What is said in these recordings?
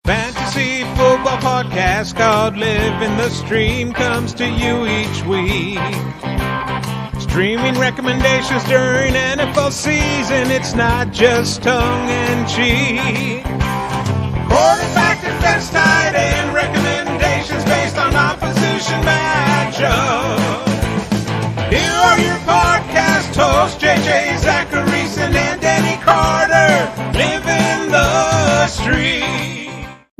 Fantasy football podcast called Living the Stream comes to you each week. Streaming recommendations during NFL season, it's not just tongue-in-cheek. Quarterback, defense, tight end recommendations based on opposition matchup. Here are your podcast hosts, JJ Zacharyson and Danny Carter, living the stream.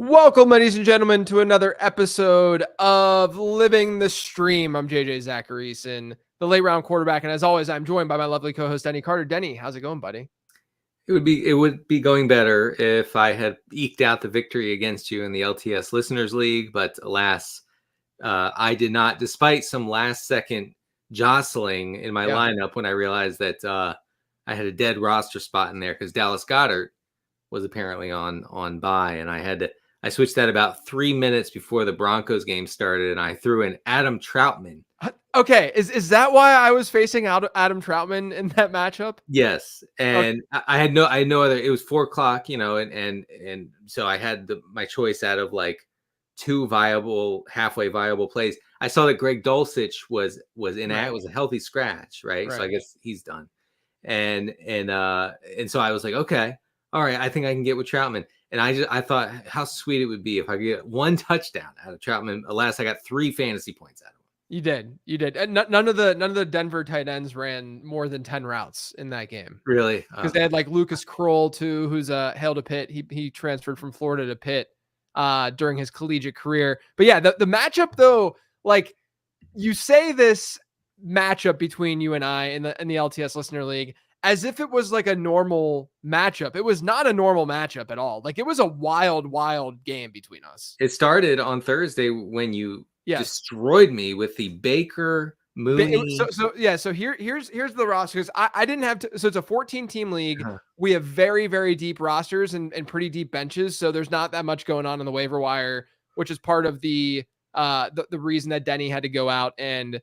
Welcome, ladies and gentlemen, to another episode of Living the Stream. I'm JJ Zacharyson, the late round quarterback, and as always, I'm joined by my lovely co-host Denny Carter. Denny, how's it going, buddy? It would be going better if I had eked out the victory against you in the LTS Listeners League, but alas, I did not, despite some last-second jostling in my lineup when I realized that I had a dead roster spot in there because Dallas Goedert was apparently on bye, and I switched that about 3 minutes before the Broncos game started, and I threw in Adam Troutman. Okay, is that why I was facing out Adam Troutman in that matchup? Yes, and okay. I had no other. It was 4:00, and so I had my choice out of like two halfway viable plays. I saw that Greg Dulcich was in it was a healthy scratch, right? So I guess he's done, and so I was like, okay, all right, I think I can get with Troutman. And I thought how sweet it would be if I could get one touchdown out of Troutman. Alas, I got 3 fantasy points out of him. You did. And none of the Denver tight ends ran more than 10 routes in that game. Really? Because they had like Lucas Kroll too, who's hailed to Pitt. He transferred from Florida to Pitt during his collegiate career. But yeah, the matchup though, like you say this matchup between you and I in the LTS Listener League as if it was like a normal matchup. It was not a normal matchup at all. Like it was a wild game between us. It started on Thursday when you destroyed me with the Baker Mooney. So here's the roster, because I didn't have to. So it's a 14-team league. We have very, very deep rosters and pretty deep benches. So there's not that much going on the waiver wire, which is part of the reason that Denny had to go out and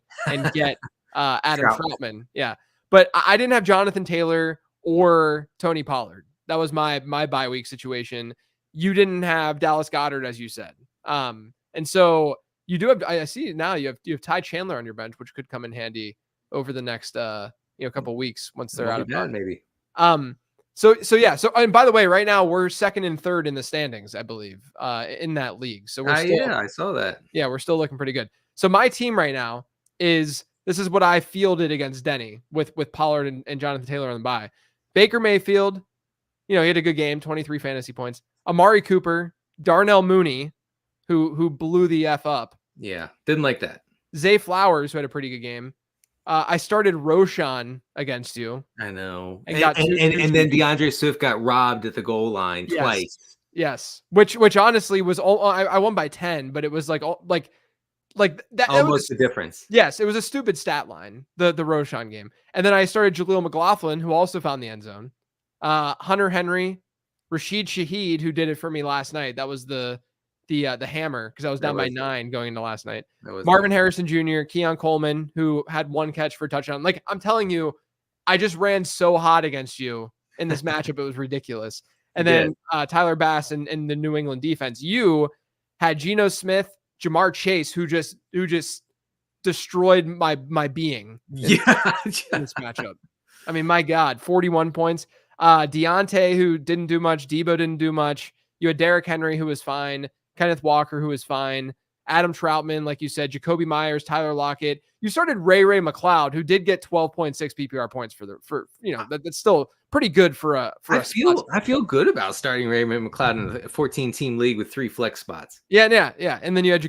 get Adam Troutman. Yeah. But I didn't have Jonathan Taylor or Tony Pollard. That was my bye week situation. You didn't have Dallas Goedert, as you said. And so you do have, I see now you have Ty Chandler on your bench, which could come in handy over the next couple of weeks once they're out of bed. Maybe. So and by the way, right now we're second and third in the standings, I believe, in that league. So we're still, I saw that. Yeah, we're still looking pretty good. So my team right now this is what I fielded against Denny with Pollard and Jonathan Taylor on the bye. Baker Mayfield, he had a good game, 23 fantasy points. Amari Cooper, Darnell Mooney, who blew the F up. Yeah, didn't like that. Zay Flowers, who had a pretty good game. I started Roshan against you. I know. And then DeAndre Swift got robbed at the goal line twice. Yes. Which honestly was all I won by 10, but it was like that almost the difference. Yes, it was a stupid stat line, the Roshan game. And then I started Jaleel McLaughlin, who also found the end zone. Hunter Henry, Rashid Shaheed, who did it for me last night. That was the hammer, because I was down by 9 going into last night. Marvin Harrison Jr., Keon Coleman, who had 1 catch for a touchdown. Like, I'm telling you, I just ran so hot against you in this matchup. It was ridiculous. And then Tyler Bass and the New England defense. You had Geno Smith, Jamar Chase, who just destroyed my being in this matchup. I mean, my God, 41 points. Deontay, who didn't do much. Debo didn't do much. You had Derrick Henry, who was fine. Kenneth Walker, who was fine. Adam Troutman, like you said, Jacoby Myers, Tyler Lockett. You started Ray McLeod, who did get 12.6 PPR points that's still pretty good for a. I feel good about starting Ray McLeod in a 14-team league with 3 flex spots. Yeah. And then you had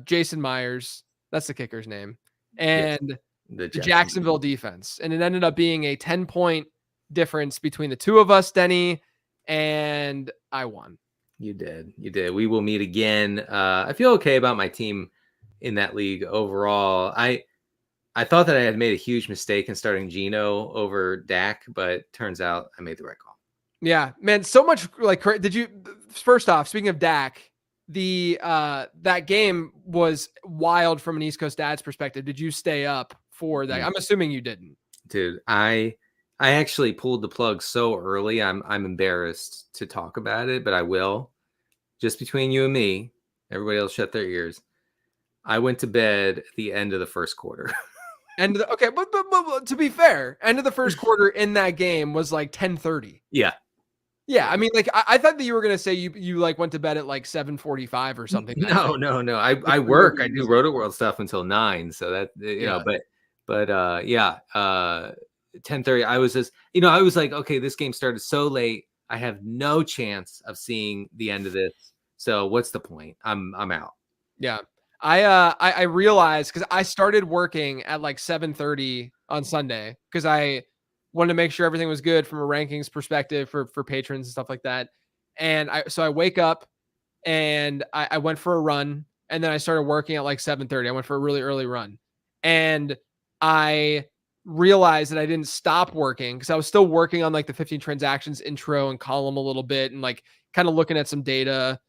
Jason Myers. That's the kicker's name, and the Jacksonville defense. And it ended up being a 10-point difference between the two of us, Denny, and I won. You did. We will meet again. I feel okay about my team in that league overall. I thought that I had made a huge mistake in starting Geno over Dak, but turns out I made the right call. Yeah, man. So much first off, speaking of Dak, that game was wild from an East Coast dad's perspective. Did you stay up for that? I'm assuming you didn't. Dude, I I actually pulled the plug so early. I'm embarrassed to talk about it, but I will. Just between you and me, everybody else shut their ears. I went to bed at the end of the first quarter. Okay, but to be fair, end of the first quarter in that game was like 10:30. Yeah. Yeah, I mean, like I thought that you were gonna say you like went to bed at like 7:45 or something. That No, night. no. I work. I do Roto World stuff until 9. So that Yeah. but yeah, 10:30. I was just, I was like, okay, this game started so late. I have no chance of seeing the end of this. So what's the point? I'm out. Yeah. I realized because I started working at like 7:30 on Sunday because I wanted to make sure everything was good from a rankings perspective for patrons and stuff like that. And I wake up and I went for a run and then I started working at like 7:30. I went for a really early run. And I realized that I didn't stop working because I was still working on like the 15 transactions intro and column a little bit and like kind of looking at some data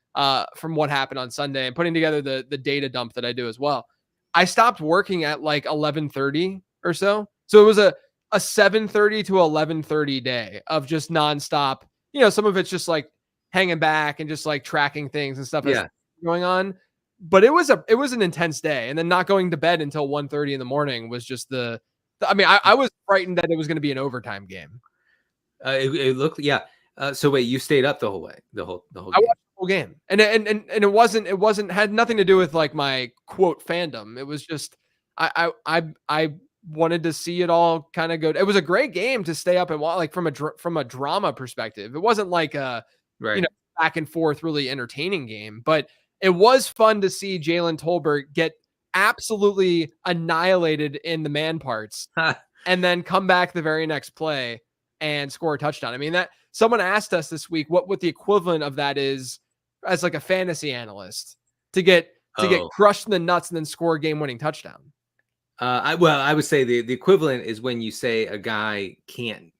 from what happened on Sunday and putting together the data dump that I do as well. I stopped working at like 11:30 or so. So it was a 7:30 to 11:30 day of just nonstop. Some of it's just like hanging back and just like tracking things and stuff that's Yeah. going on. But it was an intense day. And then not going to bed until 1:30 in the morning was just I mean, I was frightened that it was going to be an overtime game. It looked, yeah. So wait, you stayed up the whole way, the whole I game. watched the whole game, and it wasn't had nothing to do with like my quote fandom. It was just I wanted to see it all kind of go. It was a great game to stay up and watch, like from a drama perspective. It wasn't like a Right. back and forth really entertaining game, but it was fun to see Jalen Tolbert get absolutely annihilated in the man parts and then come back the very next play and score a touchdown. I mean, that someone asked us this week what the equivalent of that is as like a fantasy analyst to get crushed in the nuts and then score a game-winning touchdown. I would say the equivalent is when you say a guy can't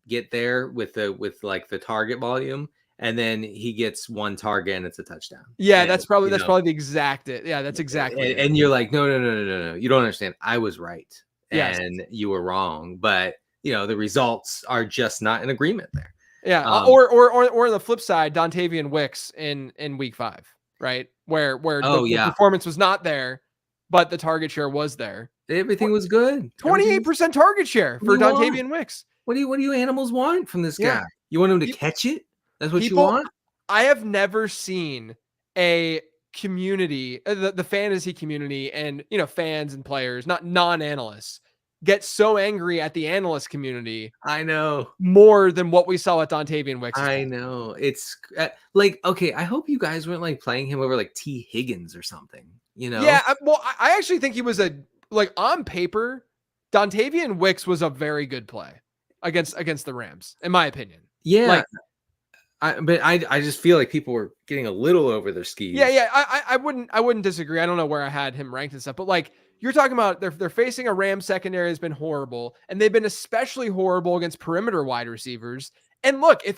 get there with the target volume, and then he gets one target and it's a touchdown. Yeah, and, that's probably the exact it. Yeah, that's exactly it. And you're like, no, you don't understand. I was right, Yes. and you were wrong. But the results are just not in agreement there. Yeah, or on the flip side, Dontavian Wicks in week 5, right? Where the performance was not there, but the target share was there. Everything was good. 28% target share for Dontavian Wicks. What do you animals want from this guy? You want him to catch it? That's what you want? I have never seen a community, the fantasy community and, fans and players, not non-analysts, get so angry at the analyst community. I know. More than what we saw at Dontavian Wicks. I know. It's like, okay, I hope you guys weren't like playing him over like T. Higgins or something, Yeah, I actually think he was on paper, Dontavian Wicks was a very good play against the Rams, in my opinion. Yeah. But I just feel like people were getting a little over their skis. Yeah. I wouldn't disagree. I don't know where I had him ranked and stuff, but like you're talking about they're facing a Rams secondary has been horrible, and they've been especially horrible against perimeter wide receivers. And look, if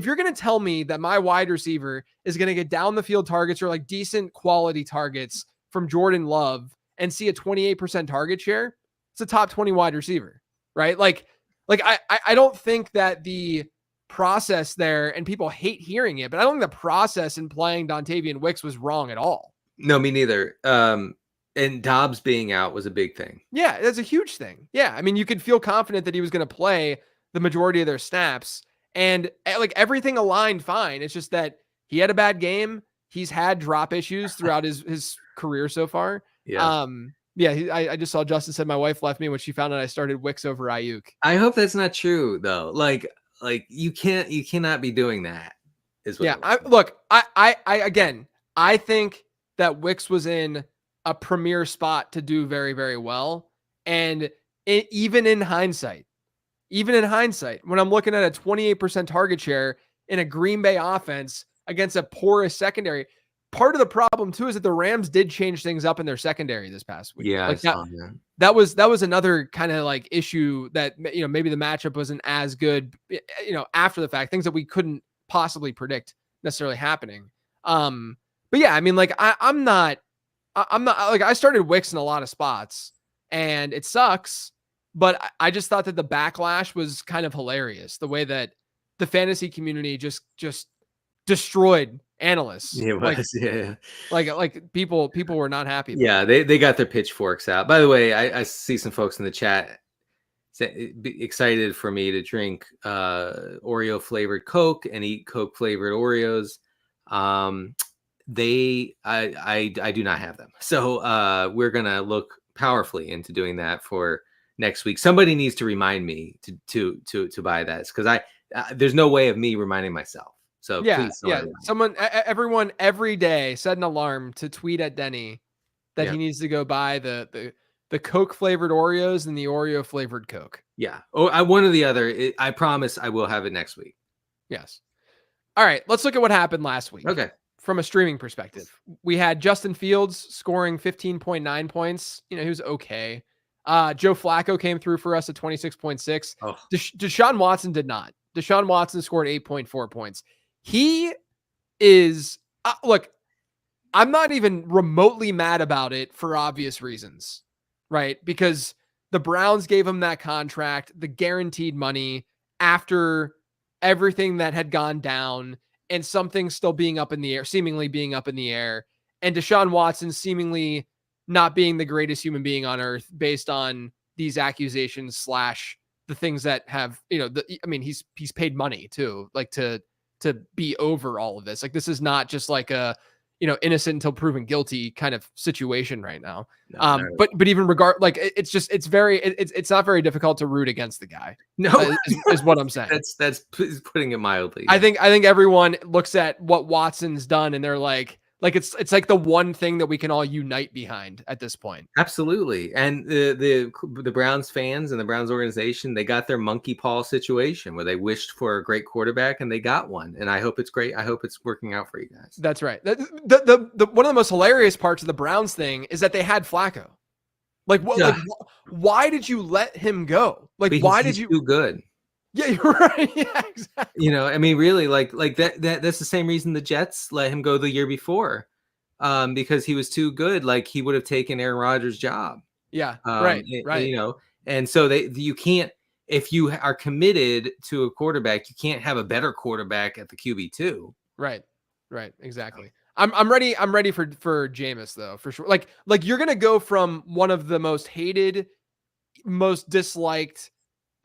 you're gonna tell me that my wide receiver is gonna get down the field targets or like decent quality targets from Jordan Love and see a 28% target share, it's a top 20 wide receiver, right? Like I don't think that the process there, and people hate hearing it, but I don't think the process in playing Dontavian Wicks was wrong at all. No, me neither. And Dobbs being out was a big thing. Yeah, that's a huge thing. Yeah, I mean, you could feel confident that he was going to play the majority of their snaps, and like everything aligned fine. It's just that he had a bad game. He's had drop issues throughout his career so far. Yeah. I just saw Justin said my wife left me when she found out I started Wicks over Ayuk. I hope that's not true though. Like you cannot be doing that. Is what I think that Wicks was in a premier spot to do very, very well. And even in hindsight, when I'm looking at a 28% target share in a Green Bay offense against a porous secondary, part of the problem too is that the Rams did change things up in their secondary this past week. Yeah, like that was another kind of like issue that, maybe the matchup wasn't as good, after the fact, things that we couldn't possibly predict necessarily happening. But yeah, I mean, like I'm not like I started Wicks in a lot of spots and it sucks, but I just thought that the backlash was kind of hilarious. The way that the fantasy community just destroyed analysts. It was, yeah. Like people were not happy about Yeah, they got their pitchforks out. By the way, I see some folks in the chat excited for me to drink Oreo flavored Coke and eat Coke flavored Oreos. I do not have them, so we're gonna look powerfully into doing that for next week. Somebody needs to remind me to buy that, because there's no way of me reminding myself. So please, everyone every day set an alarm to tweet at Denny that he needs to go buy the Coke flavored Oreos and the Oreo flavored Coke. Yeah. One or the other. I promise I will have it next week. Yes. All right. Let's look at what happened last week. Okay. From a streaming perspective, we had Justin Fields scoring 15.9 points. He was okay. Joe Flacco came through for us at 26.6. Oh. Deshaun Watson did not. Deshaun Watson scored 8.4 points. He is, look, I'm not even remotely mad about it for obvious reasons, right? Because the Browns gave him that contract, the guaranteed money, after everything that had gone down and something still being up in the air, seemingly being up in the air, and Deshaun Watson seemingly not being the greatest human being on earth based on these accusations / the things that have, he's paid money too, like to be over all of this. Like, this is not just like a, innocent until proven guilty kind of situation right now. No. But even it's not very difficult to root against the guy. No, is what I'm saying. That's putting it mildly. I think everyone looks at what Watson's done and they're like it's like the one thing that we can all unite behind at this point. Absolutely. And the Browns fans and the Browns organization, they got their monkey paw situation where they wished for a great quarterback and they got one. And I hope it's great. I hope it's working out for you guys. That's right. The one of the most hilarious parts of the Browns thing is that they had Flacco. Like, what? Yeah. Like, why did you let him go? Like, because why did you? Too good. Yeah, you're right. Yeah, exactly. Really, like that's the same reason the Jets let him go the year before, because he was too good. Like, he would have taken Aaron Rodgers' job. Yeah, right. And so you can't, if you are committed to a quarterback, you can't have a better quarterback at the QB2. Right, exactly. I'm ready. I'm ready for Jameis though, for sure. Like you're gonna go from one of the most hated, most disliked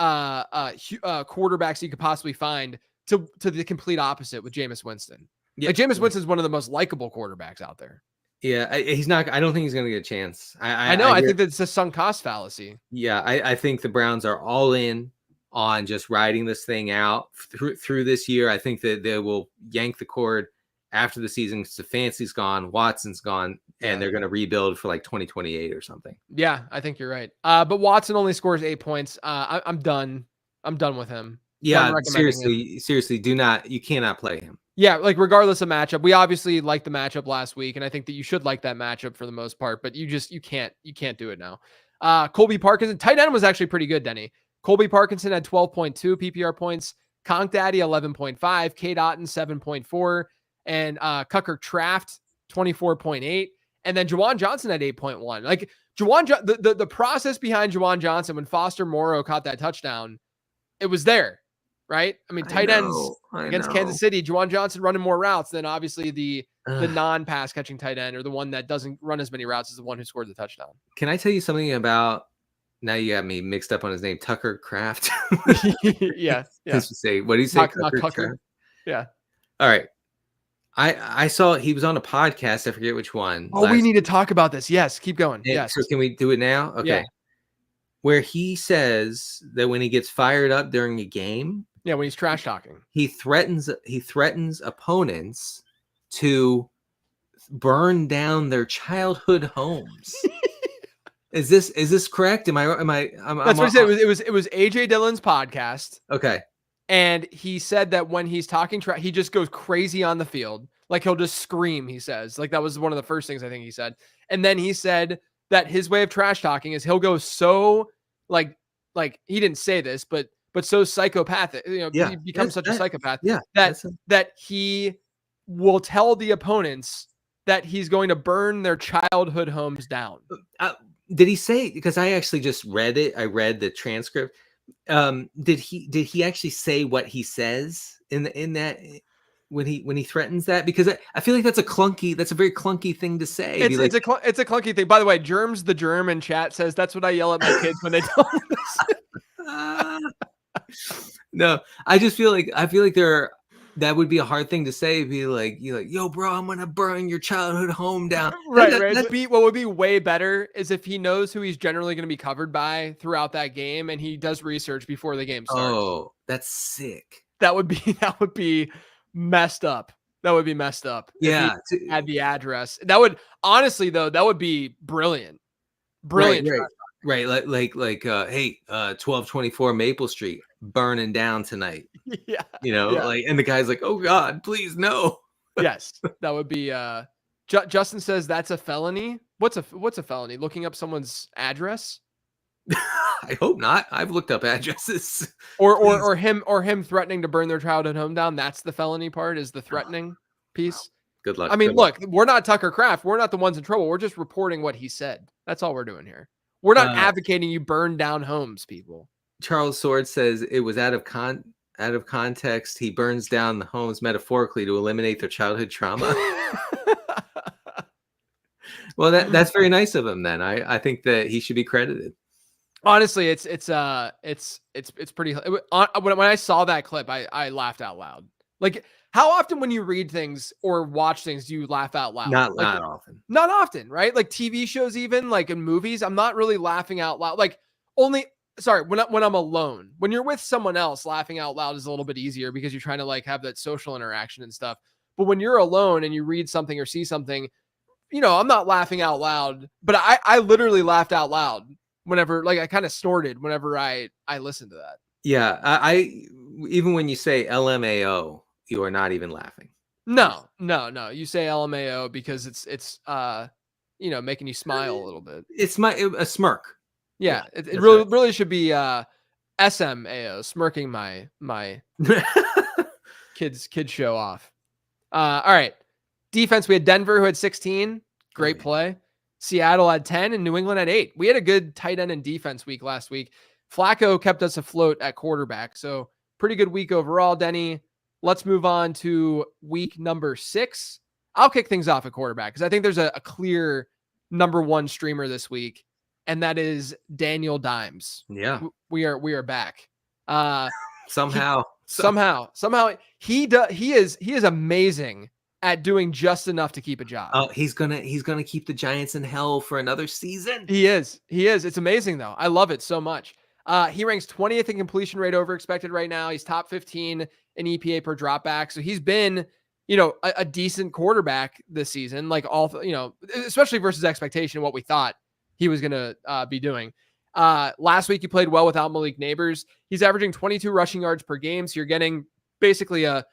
quarterbacks you could possibly find to the complete opposite with Jameis Winston. Yeah. Like, Jameis Winston is one of the most likable quarterbacks out there. Yeah, he's not. I don't think he's going to get a chance. I know. I think that's a sunk cost fallacy. Yeah, I think the Browns are all in on just riding this thing out through this year. I think that they will yank the cord after the season. Stefanski's gone, Watson's gone, and they're going to rebuild for like 2028 or something. Yeah, I think you're right. But Watson only scores 8 points. I'm done. I'm done with him. Yeah, seriously, you cannot play him. Yeah, like, regardless of matchup, we obviously liked the matchup last week, and I think that you should like that matchup for the most part, but you can't do it now. Colby Parkinson, tight end, was actually pretty good, Denny. Colby Parkinson had 12.2 PPR points, Conk Daddy 11.5, K Dotton 7.4, and Cucker Traft 24.8, and then Juwan Johnson had 8.1. Like, the process behind Juwan Johnson when Foster Moreau caught that touchdown, it was there. Right? I mean, tight ends against Kansas City, Juwan Johnson running more routes than obviously the non-pass catching tight end, or the one that doesn't run as many routes as the one who scored the touchdown. Can I tell you something about, now you got me mixed up on his name, Tucker Kraft? Yeah. Say, what do you say? Tucker. Yeah. All right. I saw he was on a podcast. I forget which one. Oh, we need to talk about this. Yes. Keep going. Yes. So can we do it now? Okay. Yeah. Where he says that when he gets fired up during a game, when he's trash talking, he threatens opponents to burn down their childhood homes. Is this correct? That's what he said. It was AJ Dillon's podcast. Okay. And he said that when he's talking trash, he just goes crazy on the field. Like, he'll just scream, he says. Like, that was one of the first things I think he said. And then he said that his way of trash talking is he'll go so like he didn't say this, but so psychopathic, he becomes such a psychopath that he will tell the opponents that he's going to burn their childhood homes down. Did he say, because I actually just read it, I read the transcript. Did he actually say what he says in that when he threatens that? Because I feel like that's a very clunky thing to say. It's a clunky thing. By the way, Germs the Germ in chat says that's what I yell at my kids when they don't listen. No, I feel like that would be a hard thing to say. Be like, yo, bro, I'm gonna burn your childhood home down. Right. What would be way better is if he knows who he's generally going to be covered by throughout that game, and he does research before the game starts. Oh, that's sick. That would be messed up. That would be messed up. Yeah, if he had the address. That would honestly though. That would be brilliant. Brilliant. Right. Like hey, 1224 Maple Street burning down tonight. Yeah. Like, and the guy's like, oh God, please no. Yes, that would be. Justin says that's a felony. What's a felony? Looking up someone's address? I hope not. I've looked up addresses. Or him threatening to burn their childhood home down. That's the felony part, is the threatening piece. Good luck. I mean, look, we're not Tucker Kraft. We're not the ones in trouble. We're just reporting what he said. That's all we're doing here. We're not advocating you burn down homes, people. Charles Sword says it was out of context. He burns down the homes metaphorically to eliminate their childhood trauma. Well, that's very nice of him. Then I think that he should be credited. Honestly, it's pretty. When I saw that clip, I laughed out loud. Like, how often when you read things or watch things do you laugh out loud? Not often. Not often, right? Like TV shows, even like in movies, I'm not really laughing out loud. Like when I'm alone. When you're with someone else, laughing out loud is a little bit easier because you're trying to like have that social interaction and stuff. But when you're alone and you read something or see something, I'm not laughing out loud, but I literally laughed out loud whenever, like, I kind of snorted whenever I listened to that. Yeah. I even when you say LMAO, you are not even laughing. No. You say LMAO because it's making you smile a little bit. It's a smirk. Yeah, it really should be SMAO, smirking my kids show off. All right. Defense, we had Denver who had 16. Great play. Seattle had 10 and New England had 8. We had a good tight end and defense week last week. Flacco kept us afloat at quarterback. So pretty good week overall, Denny. Let's move on to week number 6. I'll kick things off at quarterback because I think there's a clear number one streamer this week, and that is Daniel Dimes. Yeah. We are back. Somehow he is amazing at doing just enough to keep a job. Oh, he's gonna keep the Giants in hell for another season. He is. It's amazing though. I love it so much. He ranks 20th in completion rate over expected right now. He's top 15 in EPA per dropback. So he's been, a decent quarterback this season, like especially versus expectation, what we thought he was going to be doing. Last week he played well without Malik Neighbors. He's averaging 22 rushing yards per game. So you're getting basically a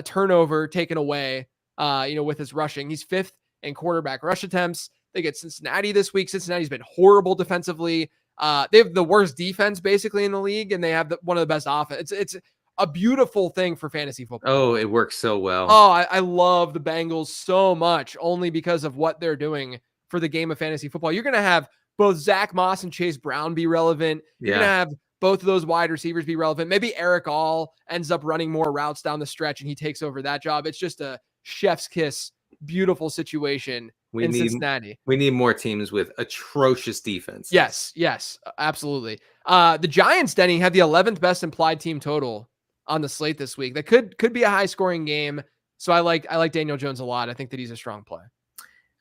turnover taken away, with his rushing. He's 5th in quarterback rush attempts. They get Cincinnati this week. Cincinnati's been horrible defensively. They have the worst defense basically in the league, and they have one of the best offense. It's a beautiful thing for fantasy football. Oh, it works so well. Oh, I love the Bengals so much only because of what they're doing for the game of fantasy football. You're going to have both Zach Moss and Chase Brown be relevant. You're going to have both of those wide receivers be relevant. Maybe Eric All ends up running more routes down the stretch and he takes over that job. It's just a chef's kiss, beautiful situation in Cincinnati. We need more teams with atrocious defense. Yes, absolutely. The Giants, Denny, have the 11th best implied team total on the slate this week. That could be a high scoring game. So I like Daniel Jones a lot. I think that he's a strong play.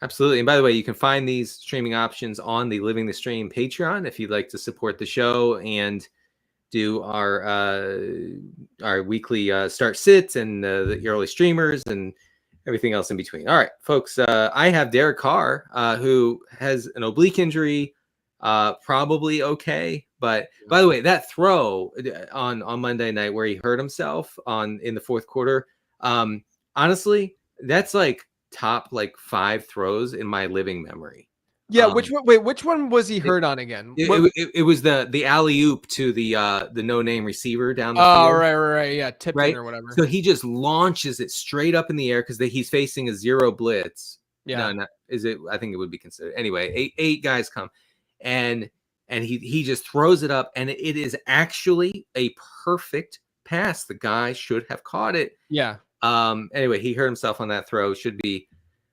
Absolutely. And by the way, you can find these streaming options on the Living the Stream Patreon if you'd like to support the show and do our weekly start sits and the early streamers and everything else in between. All right, folks, I have Derek Carr, who has an oblique injury, probably okay. But by the way, that throw on Monday night where he hurt himself in the fourth quarter, honestly, that's like top 5 throws in my living memory. Yeah, which one was he hurt on again? It was the alley-oop to the no-name receiver down the field. Oh, right. Yeah, tipping or whatever. So he just launches it straight up in the air because he's facing a zero blitz. Yeah. No, is it? I think it would be considered. Anyway, eight guys come, and he just throws it up, and it is actually a perfect pass. The guy should have caught it. Yeah. Anyway, he hurt himself on that throw. Should be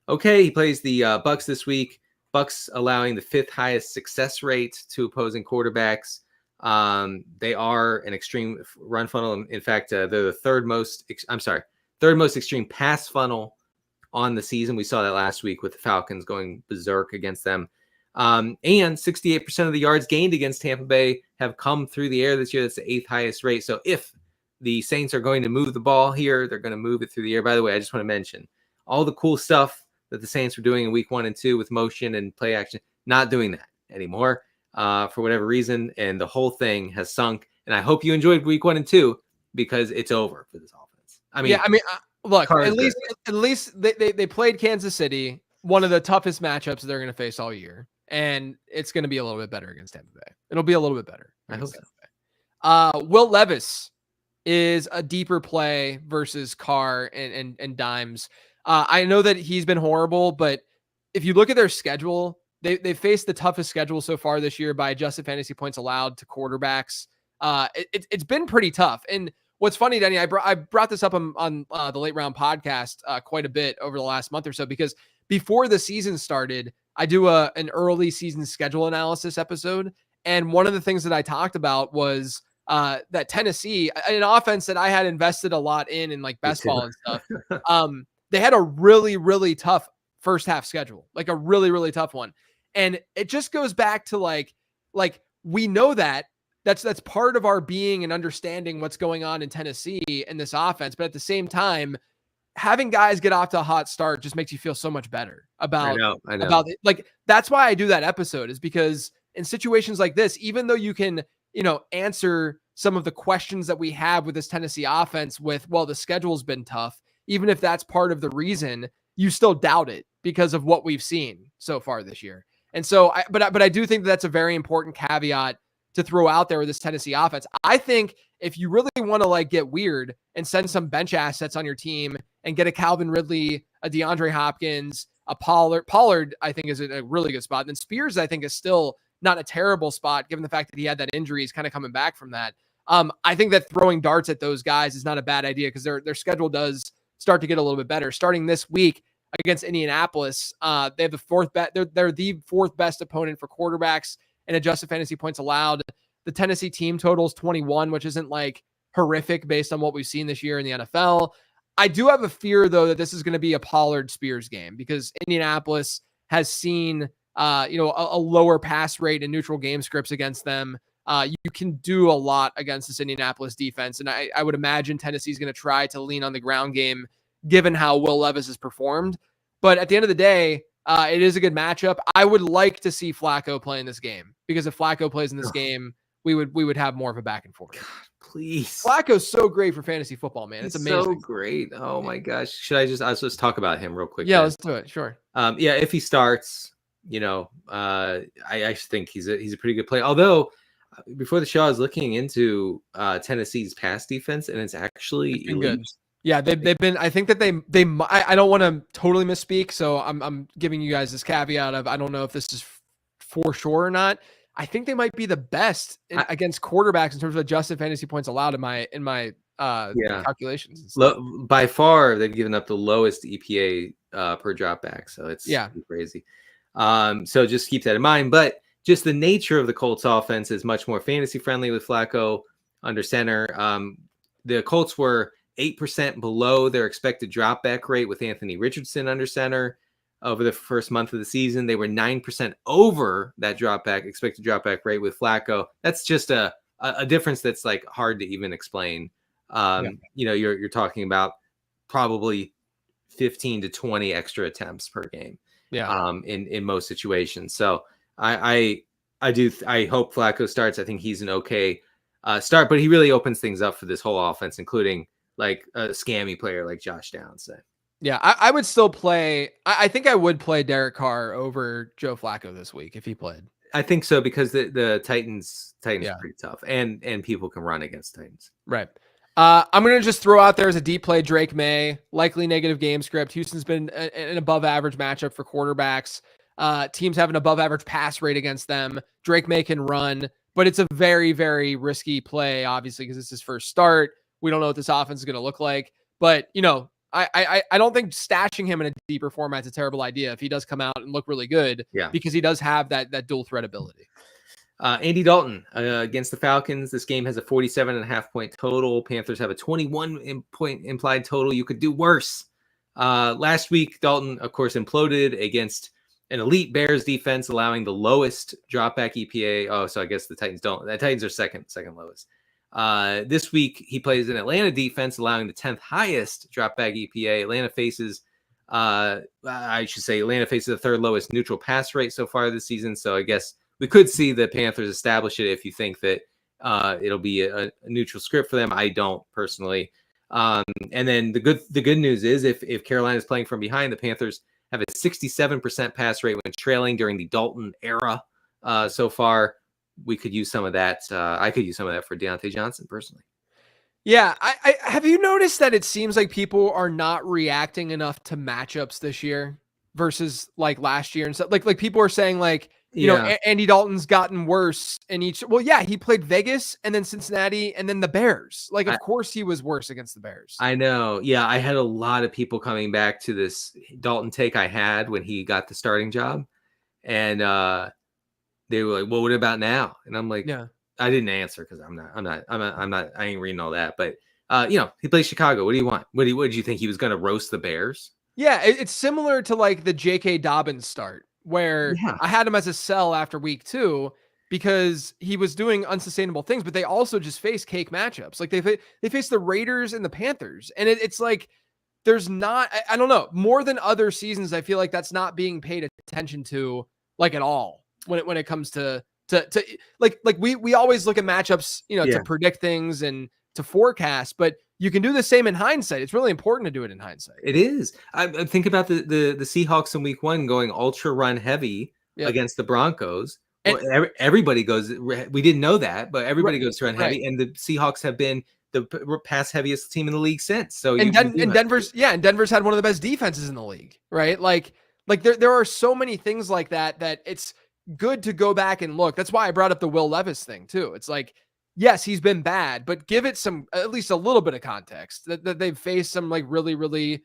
okay. He plays the Bucks this week. Bucks allowing the 5th highest success rate to opposing quarterbacks. They are an extreme run funnel. In fact, they're the third most extreme pass funnel on the season. We saw that last week with the Falcons going berserk against them. And 68% of the yards gained against Tampa Bay have come through the air this year. That's the 8th highest rate. So if the Saints are going to move the ball here, they're going to move it through the air. By the way, I just want to mention all the cool stuff that the Saints were doing in week 1 and 2 with motion and play action, not doing that anymore for whatever reason. And the whole thing has sunk. And I hope you enjoyed week 1 and 2 because it's over for this offense. Look, at least they played Kansas City, one of the toughest matchups they're going to face all year. And it's going to be a little bit better against Tampa Bay. It'll be a little bit better. I hope so. Will Levis is a deeper play versus Carr and Dimes. I know that he's been horrible, but if you look at their schedule, they faced the toughest schedule so far this year by adjusted fantasy points allowed to quarterbacks. It's been pretty tough. And what's funny, Denny, I brought this up on the Late Round podcast quite a bit over the last month or so, because before the season started, I do an early season schedule analysis episode. And one of the things that I talked about was that Tennessee, an offense that I had invested a lot in like best ball and stuff. They had a really, really tough first half schedule, like a really, really tough one. And it just goes back to like we know that's part of our being and understanding what's going on in Tennessee in this offense. But at the same time, having guys get off to a hot start just makes you feel so much better about it. Like, that's why I do that episode, is because in situations like this, even though you can, answer some of the questions that we have with this Tennessee offense with, well, the schedule's been tough, even if that's part of the reason, you still doubt it because of what we've seen so far this year. And so, but I do think that's a very important caveat to throw out there with this Tennessee offense. I think if you really want to like get weird and send some bench assets on your team and get a Calvin Ridley, a DeAndre Hopkins, a Pollard, I think is a really good spot. And then Spears, I think, is still not a terrible spot given the fact that he had that injury. He's kind of coming back from that. I think that throwing darts at those guys is not a bad idea because their schedule does start to get a little bit better. Starting this week against Indianapolis, they have the 4th best. They're the 4th best opponent for quarterbacks and adjusted fantasy points allowed. The Tennessee team total is 21, which isn't like horrific based on what we've seen this year in the NFL. I do have a fear, though, that this is going to be a Pollard Spears game because Indianapolis has seen, a lower pass rate in neutral game scripts against them. You can do a lot against this Indianapolis defense. And I would imagine Tennessee's going to try to lean on the ground game given how Will Levis has performed. But at the end of the day, it is a good matchup. I would like to see Flacco play in this game because if Flacco plays in this game, we would have more of a back and forth. God, please. Flacco's so great for fantasy football, man. It's amazing. So great. Oh my gosh. Let's just talk about him real quick. Yeah, let's do it. Sure. If he starts, I think he's a pretty good player. Although before the show, I was looking into Tennessee's pass defense, and it's actually good. Yeah, they've been. I think that they. I don't want to totally misspeak, so I'm giving you guys this caveat of I don't know if this is for sure or not. I think they might be the best against quarterbacks in terms of adjusted fantasy points allowed in my calculations. By far, they've given up the lowest EPA per drop back, so it's crazy. So just keep that in mind. But just the nature of the Colts offense is much more fantasy friendly with Flacco under center. The Colts were 8% below their expected drop back rate with Anthony Richardson under center over the first month of the season. They were 9% over that expected drop back rate with Flacco. That's just a difference that's like hard to even explain. You're talking about probably 15 to 20 extra attempts per game. In most situations. So I hope Flacco starts. I think he's an okay start, but he really opens things up for this whole offense, including like a scammy player like Josh Downs said. Yeah, I would still play. I think I would play Derek Carr over Joe Flacco this week if he played. I think so because the Titans are pretty tough, and people can run against Titans. Right. I'm going to just throw out there as a deep play Drake May, likely negative game script. Houston's been an above average matchup for quarterbacks. Teams have an above average pass rate against them. Drake May can run, but it's a very, very risky play, obviously, because it's his first start. We don't know what this offense is going to look like. But, I don't think stashing him in a deeper format is a terrible idea if he does come out and look really good, because he does have that dual threat ability. Andy Dalton against the Falcons. This game has a 47.5 point total. Panthers have a 21 point implied total. You could do worse. Last week, Dalton, of course, imploded against an elite Bears defense, allowing the lowest dropback EPA. Oh, so I guess the Titans don't. The Titans are second lowest. This week, he plays an Atlanta defense, allowing the 10th highest dropback EPA. Atlanta faces the third lowest neutral pass rate so far this season. So I guess we could see the Panthers establish it if you think that it'll be a neutral script for them. I don't personally. And then the good news is if Carolina is playing from behind, the Panthers have a 67% pass rate when trailing during the Dalton era. So far, we could use some of that. I could use some of that for Deontay Johnson personally. Yeah, I have you noticed that it seems like people are not reacting enough to matchups this year versus like last year and stuff. Like people are saying like, Andy Dalton's gotten worse in each. Well, yeah, he played Vegas and then Cincinnati and then the Bears. Like, of course he was worse against the Bears. I know. Yeah, I had a lot of people coming back to this Dalton take I had when he got the starting job, and they were like, "Well, what about now?" And I'm like, "Yeah." I didn't answer because I ain't reading all that. But he plays Chicago. What do you want? What did you think he was going to roast the Bears? Yeah, it's similar to like the J.K. Dobbins start, where I had him as a sell after week 2 because he was doing unsustainable things, but they also just face cake matchups. Like they face the Raiders and the Panthers, and it's like there's not. I don't know, more than other seasons. I feel like that's not being paid attention to like at all when it comes to like we always look at matchups, to predict things and to forecast, but you can do the same in hindsight. It's really important to do it in hindsight. It is. I think about the Seahawks in week 1 going ultra run heavy against the Broncos. Well, everybody goes. We didn't know that, but everybody goes run heavy, and the Seahawks have been the pass heaviest team in the league since. So Denver's had one of the best defenses in the league, right? Like there are so many things like that it's good to go back and look. That's why I brought up the Will Levis thing too. It's like, yes, he's been bad, but give it at least a little bit of context that they've faced some like really, really,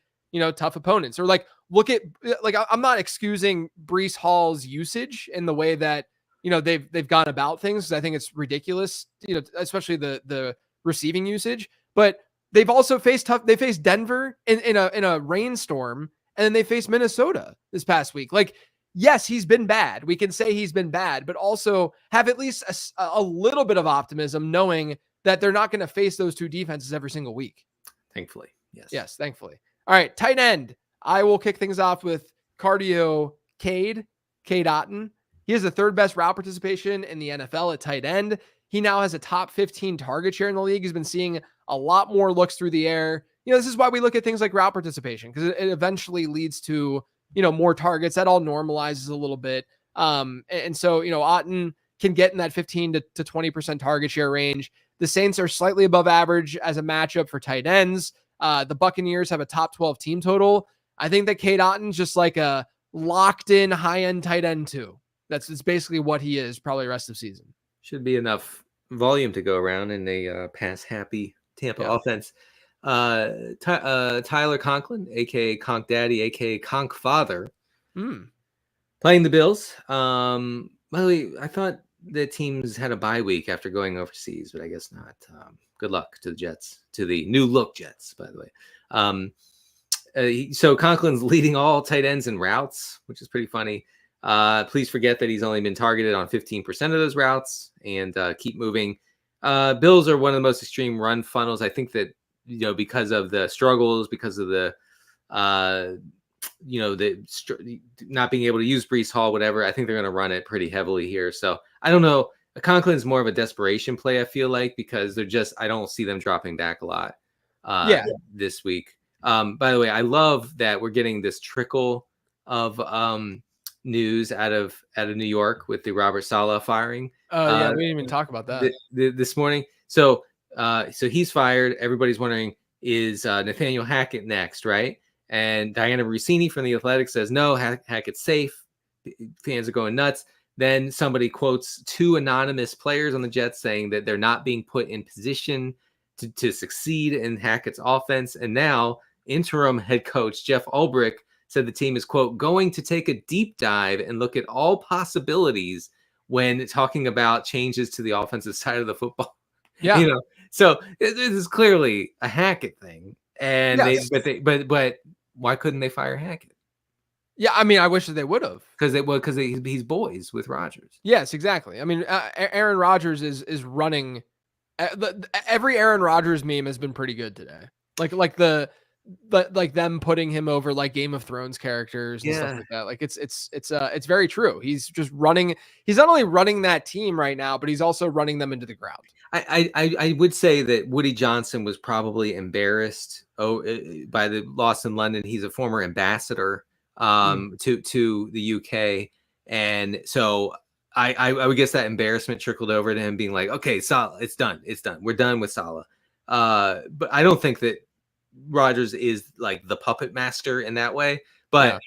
tough opponents. Or like, look at like, I'm not excusing Breece Hall's usage in the way that, they've gone about things. I think it's ridiculous, especially the receiving usage, but they've also faced they faced Denver in a rainstorm, and then they faced Minnesota this past week. Like, yes, he's been bad. We can say he's been bad, but also have at least a little bit of optimism knowing that they're not going to face those two defenses every single week. Thankfully. Yes. Yes, thankfully. All right, tight end. I will kick things off with Cardio Cade Otton. He has the third best route participation in the NFL at tight end. He now has a top 15 target share in the league. He's been seeing a lot more looks through the air. This is why we look at things like route participation, because it eventually leads to more targets. That all normalizes a little bit. And so, Otton can get in that 15 to 20% target share range. The Saints are slightly above average as a matchup for tight ends. The Buccaneers have a top 12 team total. I think that Cade Otton's just like a locked in high end tight end too. That's basically what he is probably the rest of the season. Should be enough volume to go around in a pass happy Tampa offense. Tyler Conklin, aka Conk Daddy, aka Conk Father, playing the Bills. By the way, I thought the teams had a bye week after going overseas, but I guess not. Good luck to the Jets, to the new look Jets, by the way. So Conklin's leading all tight ends in routes, which is pretty funny. Please forget that he's only been targeted on 15% of those routes, and keep moving. Bills are one of the most extreme run funnels. I think that, because of the struggles, because of the, not being able to use Breece Hall, whatever, I think they're going to run it pretty heavily here. So I don't know. Conklin's more of a desperation play, I feel like, because I don't see them dropping back a lot this week. By the way, I love that we're getting this trickle of news out of New York with the Robert Saleh firing. We didn't even talk about that this morning. So So he's fired. Everybody's wondering, is Nathaniel Hackett next, right? And Diana Rossini from The Athletic says, no, Hackett's safe. Fans are going nuts. Then somebody quotes 2 anonymous players on the Jets saying that they're not being put in position to succeed in Hackett's offense. And now interim head coach Jeff Ulbrich said the team is, quote, going to take a deep dive and look at all possibilities when talking about changes to the offensive side of the football. Yeah. So this is clearly a Hackett thing. And Yes. but why couldn't they fire Hackett? Yeah, I mean, I wish that they would have. Because he's boys with Rodgers. Yes, exactly. I mean, Aaron Rodgers is running. Every Aaron Rodgers meme has been pretty good today. Like them putting him over like Game of Thrones characters and stuff like that. Like it's very true. He's just running. He's not only running that team right now, but he's also running them into the ground. I would say that Woody Johnson was probably embarrassed by the loss in London. He's a former ambassador to the UK, and so I would guess that embarrassment trickled over to him being like, okay, Salah, it's done, we're done with Salah. But I don't think that Rodgers is like the puppet master in that way. But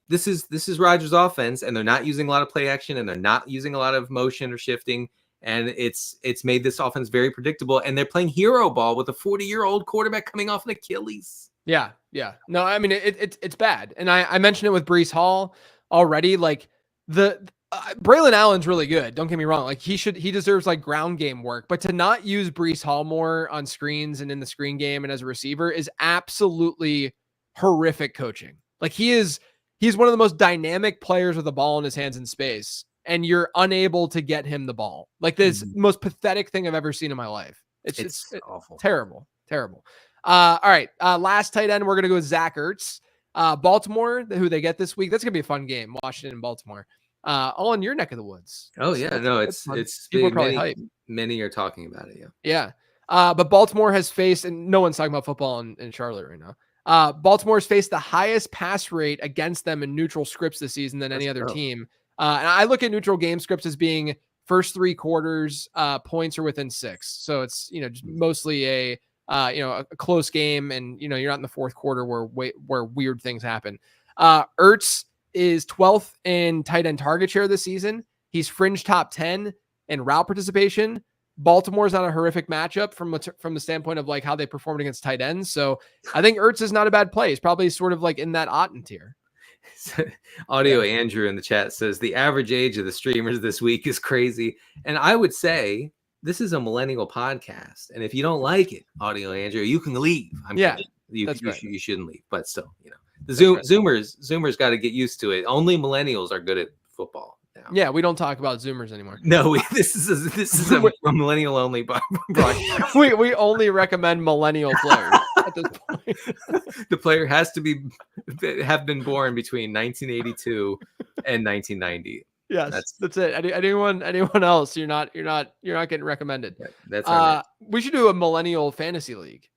this is Rodgers' offense, and they're not using a lot of play action, and they're not using a lot of motion or shifting, and it's made this offense very predictable. And they're playing hero ball with a 40-year-old quarterback coming off an Achilles. Yeah. No, I mean it's bad, and I mentioned it with Breece Hall already. Like Braylon Allen's really good. Don't get me wrong. Like he deserves like ground game work, but to not use Breece Hall more on screens and in the screen game and as a receiver is absolutely horrific coaching. Like he's one of the most dynamic players with the ball in his hands in space, and you're unable to get him the ball. Like this most pathetic thing I've ever seen in my life. It's awful. Terrible. All right. Last tight end, we're going to go with Zach Ertz. Baltimore, who they get this week. That's going to be a fun game. Washington and Baltimore. All in your neck of the woods. Oh yeah. So no, it's people are probably hyped. Many are talking about it. Yeah. But Baltimore has faced, and no one's talking about football in Charlotte right now. Baltimore's faced the highest pass rate against them in neutral scripts this season than any other team. And I look at neutral game scripts as being first 3 quarters, points are within 6. So it's, just mostly a close game, and you're not in the fourth quarter where weird things happen. Ertz is 12th in tight end target share this season. He's fringe top 10 in route participation. Baltimore's not a horrific matchup from the standpoint of like how they performed against tight ends. So I think Ertz is not a bad play. He's probably sort of like in that Otten tier. Andrew in the chat says the average age of the streamers this week is crazy. And I would say this is a millennial podcast. And if you don't like it, Andrew, you can leave. You shouldn't leave, but still, the Zoomers got to get used to it. Only millennials are good at football now. Yeah, we don't talk about Zoomers anymore. No, this is a millennial only broadcast. we only recommend millennial players at this point. The player has to have been born between 1982 and 1990. Yes, that's it. Anyone else? You're not getting recommended. That's we should do a millennial fantasy league.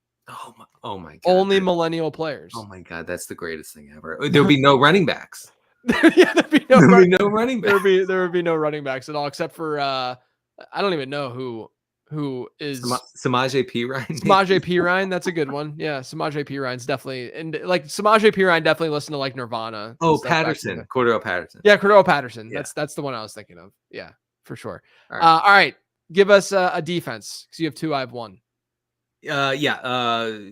Oh my god! Only millennial players. Oh my god, that's the greatest thing ever. There'll be no running backs. There'd be no running backs. There would be no running backs at all, except for I don't even know who is Samaje Perine. Samaje Perine, that's a good one. Yeah, Samaje Perine's definitely, and like Samaje Perine definitely listened to like Nirvana. Patterson, Cordero Patterson. Yeah, Cordero Patterson. Yeah. That's the one I was thinking of. Yeah, for sure. All right. Give us a defense because you have 2, I have 1.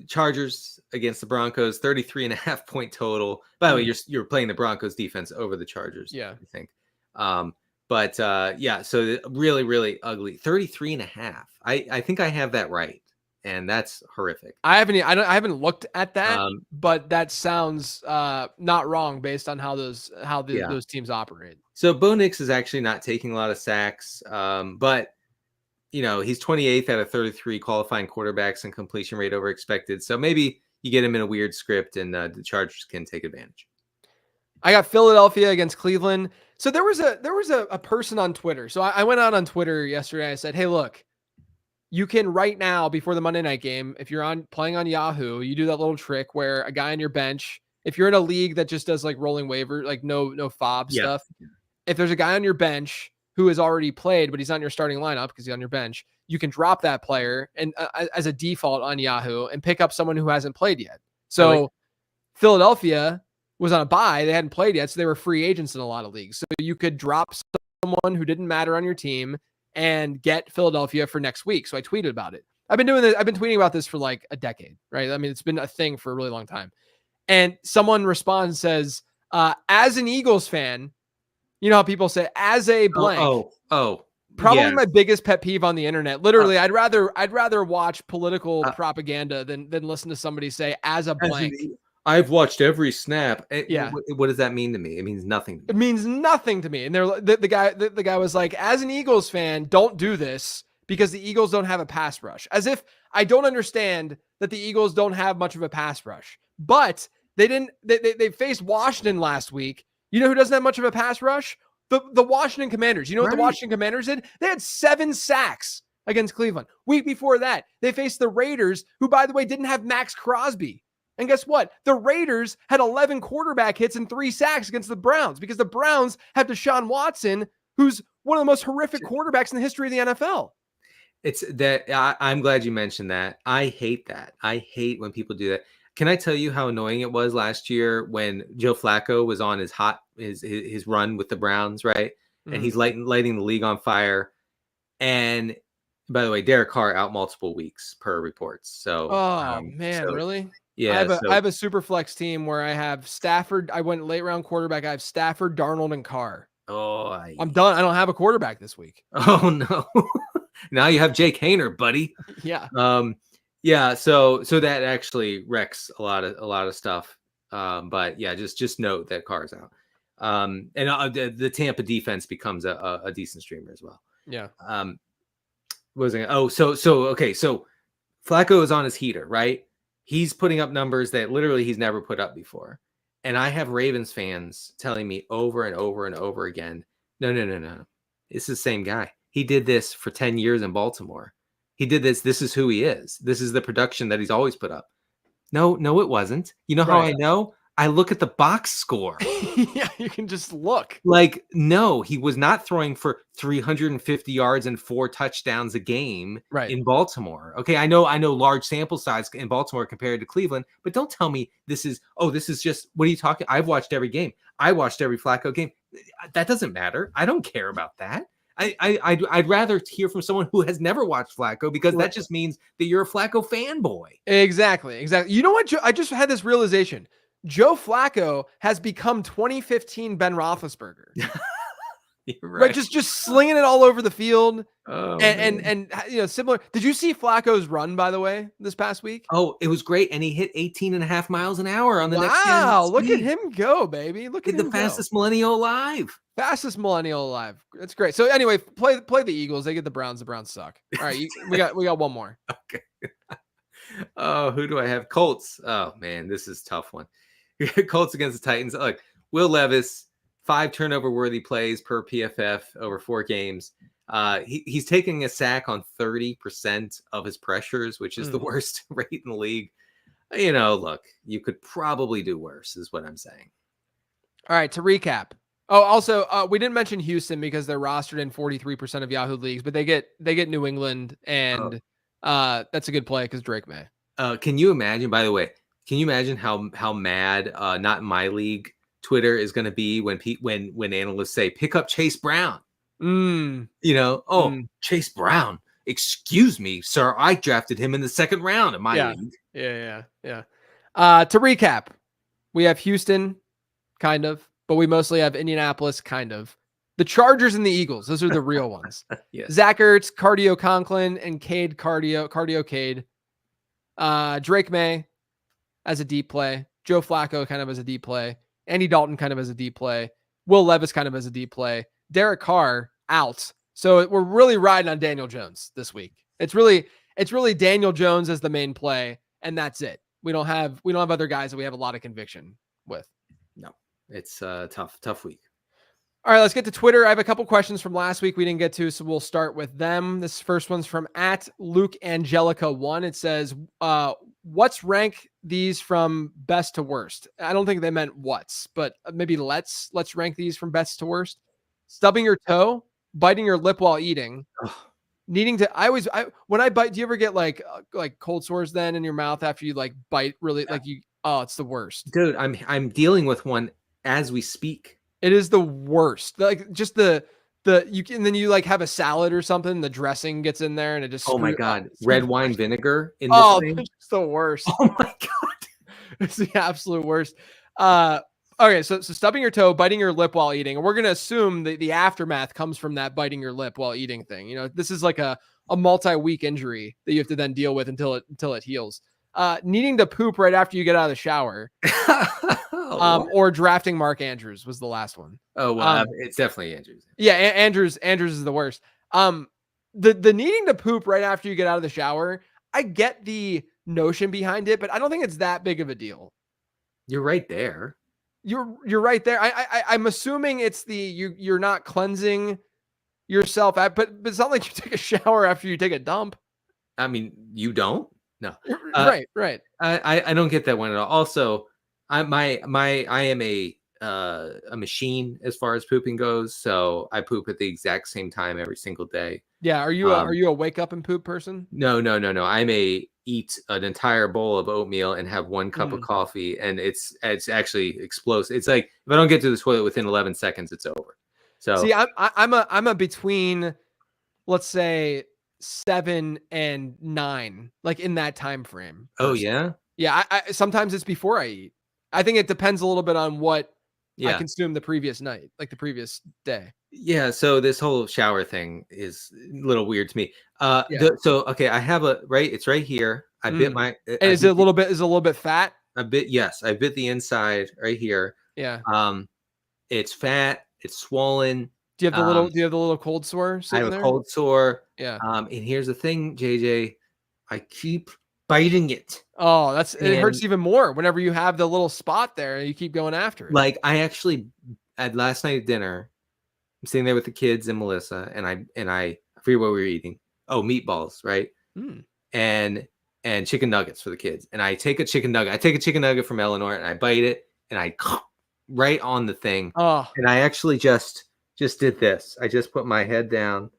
Chargers against the Broncos, 33.5 point total. By the way, you're playing the Broncos defense over the Chargers. Yeah, I think. So really, really ugly. 33.5. I think I have that right, and that's horrific. I haven't looked at that, but that sounds not wrong based on how those teams operate. So Bo Nix is actually not taking a lot of sacks, but he's 28th out of 33 qualifying quarterbacks and completion rate over expected. So maybe you get him in a weird script, and the Chargers can take advantage. I got Philadelphia against Cleveland. So there was a person on Twitter. So I went out on Twitter yesterday. I said, hey, look, you can right now before the Monday night game, if you're playing on Yahoo, you do that little trick where a guy on your bench, if you're in a league that just does like rolling waiver, like no fob stuff. If there's a guy on your bench who has already played, but he's not in your starting lineup because he's on your bench, you can drop that player and as a default on Yahoo and pick up someone who hasn't played yet. So Philadelphia was on a bye. They hadn't played yet, so they were free agents in a lot of leagues. So you could drop someone who didn't matter on your team and get Philadelphia for next week. So I tweeted about it. I've been doing this. I've been tweeting about this for like a decade, right? I mean, it's been a thing for a really long time. And someone responds and says, as an Eagles fan, you know how people say, as a blank. Probably my biggest pet peeve on the internet. Literally, I'd rather watch political propaganda than listen to somebody say, as a blank. I've watched every snap. Yeah. What does that mean to me? It means nothing. It means nothing to me. And the guy was like, as an Eagles fan, don't do this because the Eagles don't have a pass rush. As if I don't understand that the Eagles don't have much of a pass rush. But they faced Washington last week. You know who doesn't have much of a pass rush? The Washington Commanders. You know what the Washington Commanders did? They had 7 sacks against Cleveland. Week before that, they faced the Raiders, who, by the way, didn't have Max Crosby. And guess what? The Raiders had 11 quarterback hits and 3 sacks against the Browns because the Browns have Deshaun Watson, who's one of the most horrific quarterbacks in the history of the NFL. It's that I'm glad you mentioned that. I hate that. I hate when people do that. Can I tell you how annoying it was last year when Joe Flacco was on his run with the Browns, right? Mm-hmm. And he's lighting the league on fire. And by the way, Derek Carr out multiple weeks per reports. So, really? Yeah. I have a super flex team where I have Stafford. I went late round quarterback. I have Stafford, Darnold, and Carr. I'm done. I don't have a quarterback this week. Oh no. Now you have Jake Haener, buddy. Yeah. Yeah. So that actually wrecks a lot of stuff. But yeah, just note that Carr's out. And the Tampa defense becomes a decent streamer as well. Yeah. What was I? Oh, so okay. So Flacco is on his heater, right? He's putting up numbers that literally he's never put up before. And I have Ravens fans telling me over and over and over again, no. It's the same guy. He did this for 10 years in Baltimore. He did this. This is who he is. This is the production that he's always put up. No, it wasn't. You know how I know? I look at the box score. Yeah, you can just look. Like, no, he was not throwing for 350 yards and 4 touchdowns a game in Baltimore. Okay, I know large sample size in Baltimore compared to Cleveland, but don't tell me this is just, what are you talking? I've watched every game. I watched every Flacco game. That doesn't matter. I don't care about that. I'd rather hear from someone who has never watched Flacco because that just means that you're a Flacco fanboy. Exactly. You know what? I just had this realization. Joe Flacco has become 2015 Ben Roethlisberger. You're right. Just slinging it all over the field. And similar. Did you see Flacco's run, by the way, this past week? Oh, it was great. And he hit 18.5 miles an hour on the next gen. Wow, look at him go, baby. Look at him the fastest millennial alive. Fastest millennial alive. That's great. So anyway, play the Eagles. They get the Browns. The Browns suck. All right, we got one more. Okay. Oh, who do I have? Colts. Oh man, this is a tough one. Colts against the Titans. Look, Will Levis, 5 turnover-worthy plays per PFF over 4 games. He's taking a sack on 30% of his pressures, which is the worst rate in the league. Look, you could probably do worse, is what I'm saying. All right, to recap. Oh, also, we didn't mention Houston because they're rostered in 43% of Yahoo leagues, but they get New England, and that's a good play because Drake May. Can you imagine? By the way, can you imagine how mad not in my league Twitter is going to be when analysts say pick up Chase Brown? Chase Brown. Excuse me, sir. I drafted him in the 2nd round of my league. Yeah. To recap, we have Houston, kind of, but we mostly have Indianapolis, kind of. The Chargers and the Eagles. Those are the real ones. Yes. Zach Ertz, Cardio Conklin, and Cade Cardio Cade. Drake May as a deep play. Joe Flacco kind of as a deep play. Andy Dalton kind of as a deep play. Will Levis kind of as a deep play. Derek Carr out. So we're really riding on Daniel Jones this week. It's really Daniel Jones as the main play, and that's it. We don't have other guys that we have a lot of conviction with. No, it's a tough week. All right, let's get to Twitter. I have a couple questions from last week we didn't get to, so we'll start with them. This first one's from @LukeAngelica1. It says, what's rank these from best to worst? I don't think they meant what's, but maybe let's rank these from best to worst. Stubbing your toe, biting your lip while eating, needing to, when I bite, do you ever get like cold sores then in your mouth after you like bite really like it's the worst. Dude, I'm dealing with one as we speak. It is the worst. Like just you can, and then you like have a salad or something, the dressing gets in there and it just Oh my screw God. it's Red the wine worst. vinegar in Oh, this thing. it's the worst. Oh my God. It's the absolute worst. Okay, so stubbing your toe, biting your lip while eating. And we're gonna assume that the aftermath comes from that biting your lip while eating thing. You know, this is like a multi-week injury that you have to then deal with until it heals. Needing to poop right after you get out of the shower. Or drafting Mark Andrews was the last one. Oh well, it's definitely Andrews. Yeah, Andrews is the worst. The needing to poop right after you get out of the shower, I get the notion behind it, but I don't think it's that big of a deal. You're right there. You're right there. I'm assuming it's you're not cleansing yourself but it's not like you take a shower after you take a dump. I mean, you don't? No. Right. I don't get that one at all. Also, I am a machine as far as pooping goes, so I poop at the exact same time every single day. Yeah, are you a wake up and poop person? No. I'm a eat an entire bowl of oatmeal and have 1 cup of coffee, and it's actually explosive. It's like if I don't get to the toilet within 11 seconds, it's over. So see, I'm a between, let's say 7 and 9, like in that time frame. Oh yeah, yeah. I sometimes it's before I eat. I think it depends a little bit on what I consumed the previous night, like the previous day. Yeah, so this whole shower thing is a little weird to me. Okay, I have it's right here. I bit my. And is it a little bit fat? A bit, yes. I bit the inside right here. Yeah. It's fat. It's swollen. Do you have the little cold sore? I have a cold sore. Yeah. And here's the thing, JJ, I keep biting it. Oh, it hurts even more whenever you have the little spot there and you keep going after it. Like I actually at last night at dinner, I'm sitting there with the kids and Melissa, and I forget what we were eating. Oh, meatballs, right? And chicken nuggets for the kids. And I take a chicken nugget from Eleanor and I bite it and I right on the thing. Oh. And I actually just did this. I just put my head down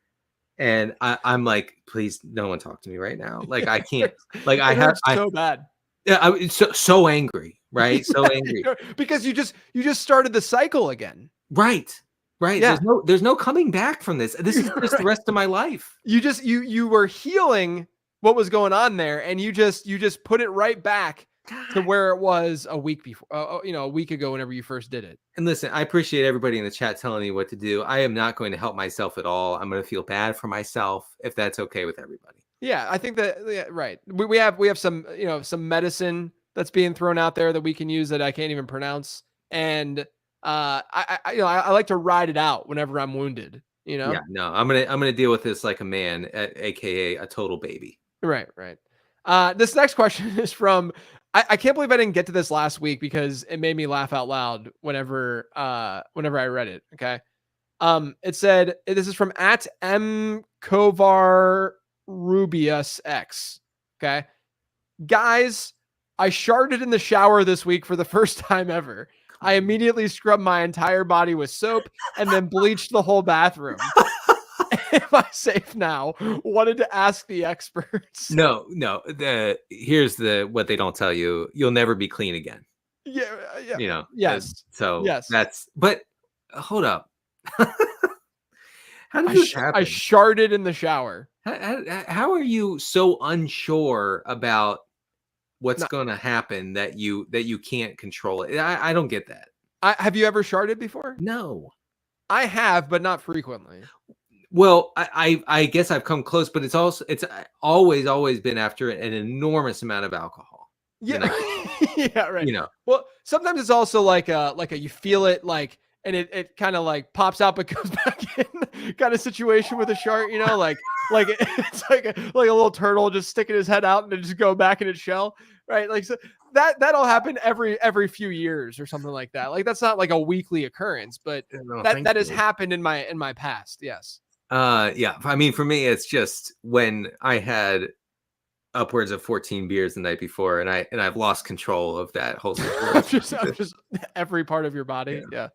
and I'm like, please, no one talk to me right now. Like I can't. Like so bad. Yeah, I'm so angry, right? So angry because you just started the cycle again. Right. Yeah. There's no coming back from this. This is just the rest of my life. You were healing what was going on there, and you just put it right back to where it was a week before, a week ago, whenever you first did it. And listen, I appreciate everybody in the chat telling me what to do. I am not going to help myself at all. I'm going to feel bad for myself if that's okay with everybody. Yeah, I think that right. We have some some medicine that's being thrown out there that we can use that I can't even pronounce, and I like to ride it out whenever I'm wounded. Yeah, no, I'm gonna deal with this like a man, aka a total baby. Right. This next question is from. I can't believe I didn't get to this last week because it made me laugh out loud whenever I read it. Okay. It said, this is from @mkovarrubiusx. Okay. Guys, I sharted in the shower this week for the first time ever. I immediately scrubbed my entire body with soap and then bleached the whole bathroom. Am I safe now? Wanted to ask the experts. No. Here's what they don't tell you. You'll never be clean again. Yeah. Yes. So yes. But hold up. How did this happen? I sharted in the shower. How are you so unsure about what's going to happen that you can't control it? I don't get that. Have you ever sharted before? No. I have, but not frequently. Well, I guess I've come close, but it's always been after an enormous amount of alcohol. Yeah. Yeah, right. Well, sometimes it's also like you feel it like, and it kind of like pops out but goes back in kind of situation with a shark, like it's like a little turtle just sticking his head out and then just go back in its shell, right? Like so that'll happen every few years or something like that. Like that's not like a weekly occurrence, but that has happened in my past. Yes. Yeah. I mean, for me, it's just when I had upwards of 14 beers the night before, and I've lost control of that whole situation. just every part of your body. Yeah.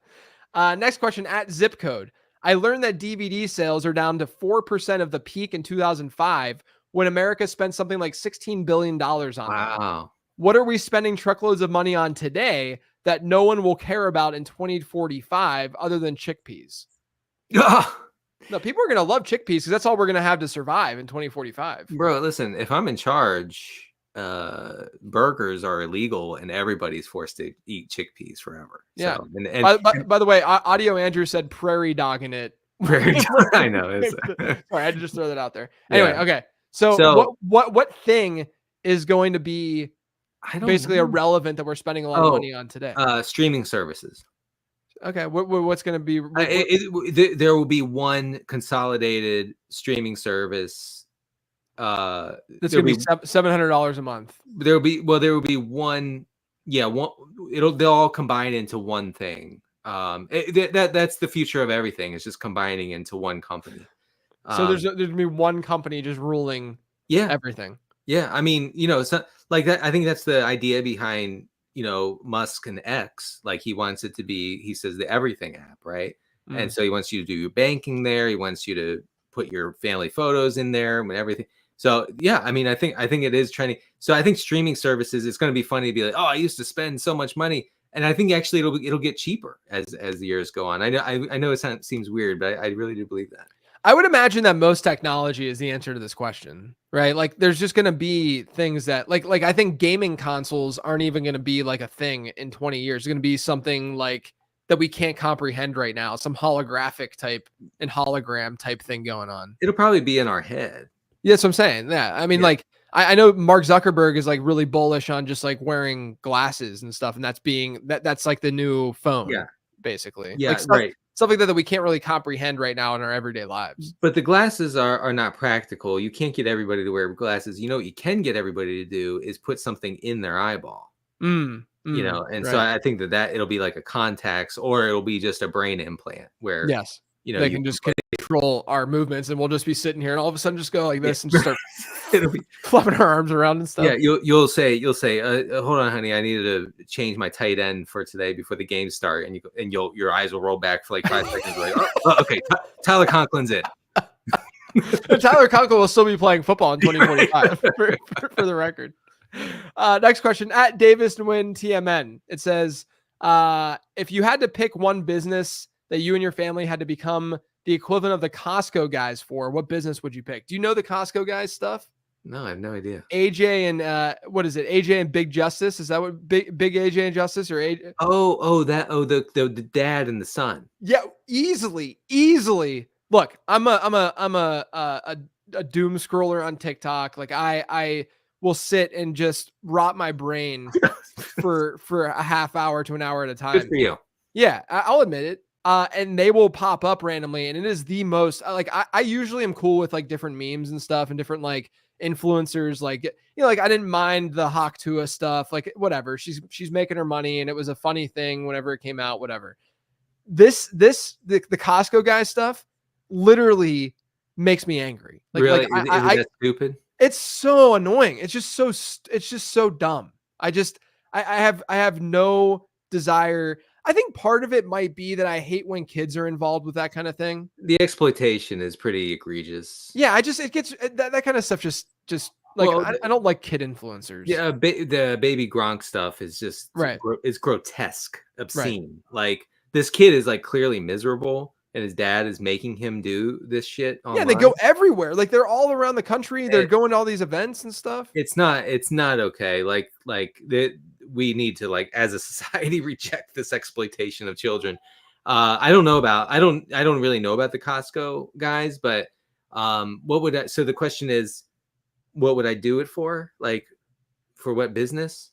Next question @zip code. I learned that DVD sales are down to 4% of the peak in 2005 when America spent something like $16 billion on them. Wow. What are we spending truckloads of money on today that no one will care about in 2045 other than chickpeas? No, people are going to love chickpeas because that's all we're going to have to survive in 2045. Bro, listen, if I'm in charge, burgers are illegal and everybody's forced to eat chickpeas forever. Yeah. So, and by the way, Audio Andrew said prairie dog in it. I know. Sorry, I had to just throw that out there. Anyway, Yeah. okay. So what thing is going to be basically know. irrelevant that we're spending a lot of money on today? Streaming services. Okay, what's going to be? There will be one consolidated streaming service. That's going to be $700 a month. There will be one. Yeah, one. They'll all combine into one thing. That's the future of everything. It's just combining into one company. So there's going to be one company just ruling everything. Yeah, I mean, it's not like that. I think that's the idea behind Musk and X. Like he wants it to be, he says, the everything app, right? And so he wants you to do your banking there. He wants you to put your family photos in there and everything. So yeah, I mean, I think it is trending. So I think streaming services, it's going to be funny to be like, oh, I used to spend so much money, and I think actually it'll get cheaper as the years go on. I know it seems weird, but I really do believe that. I would imagine that most technology is the answer to this question, right? Like there's just going to be things that like I think gaming consoles aren't even going to be like a thing in 20 years. It's going to be something like that we can't comprehend right now, some holographic type and hologram type thing going on. It'll probably be in our head. Yeah, that's what I'm saying. Yeah. I mean, like I know Mark Zuckerberg is like really bullish on just like wearing glasses and stuff. And that's like the new phone, basically. Yeah, like right. Stuff like that we can't really comprehend right now in our everyday lives. But the glasses are not practical. You can't get everybody to wear glasses. What you can get everybody to do is put something in their eyeball. And so I think that it'll be like a contacts, or it'll be just a brain implant where they can just control our movements, and we'll just be sitting here and all of a sudden just go like this and just start it'll be flapping our arms around and stuff. Yeah, you'll say, hold on, honey, I needed to change my tight end for today before the game start, and your eyes will roll back for like 5 seconds. Like, oh, okay, Tyler Conklin's it. Tyler Conklin will still be playing football in 2045 for the record. Next question at Davis and Win TMN. It says, if you had to pick one business that you and your family had to become the equivalent of the Costco guys for, what business would you pick? Do you know the Costco guys stuff? No, I have no idea. AJ and what is it? AJ and Big Justice? Is that what Big AJ and Justice or AJ? The dad and the son. Yeah, easily. Look, I'm a doom scroller on TikTok. Like I will sit and just rot my brain for a half hour to an hour at a time. Good for you. Yeah, I'll admit it. And they will pop up randomly, and it is the most like I usually am cool with like different memes and stuff and different like influencers. Like like I didn't mind the Hawk Tua stuff. Like whatever, she's making her money, and it was a funny thing whenever it came out. Whatever. The Costco guy stuff literally makes me angry. Like, really? Like, is it that stupid? It's so annoying. It's just so dumb. I have no desire. I think part of it might be that I hate when kids are involved with that kind of thing. The exploitation is pretty egregious. Yeah, it gets that kind of stuff just like I don't like kid influencers. Yeah, the baby Gronk stuff is just it's grotesque, obscene. Right. Like this kid is like clearly miserable, and his dad is making him do this shit online. Yeah, they go everywhere. Like they're all around the country. They're going to all these events and stuff. It's not okay. Like we need to, like, as a society, reject this exploitation of children. I don't really know about the Costco guys, but so the question is, what would I do it for? Like, for what business?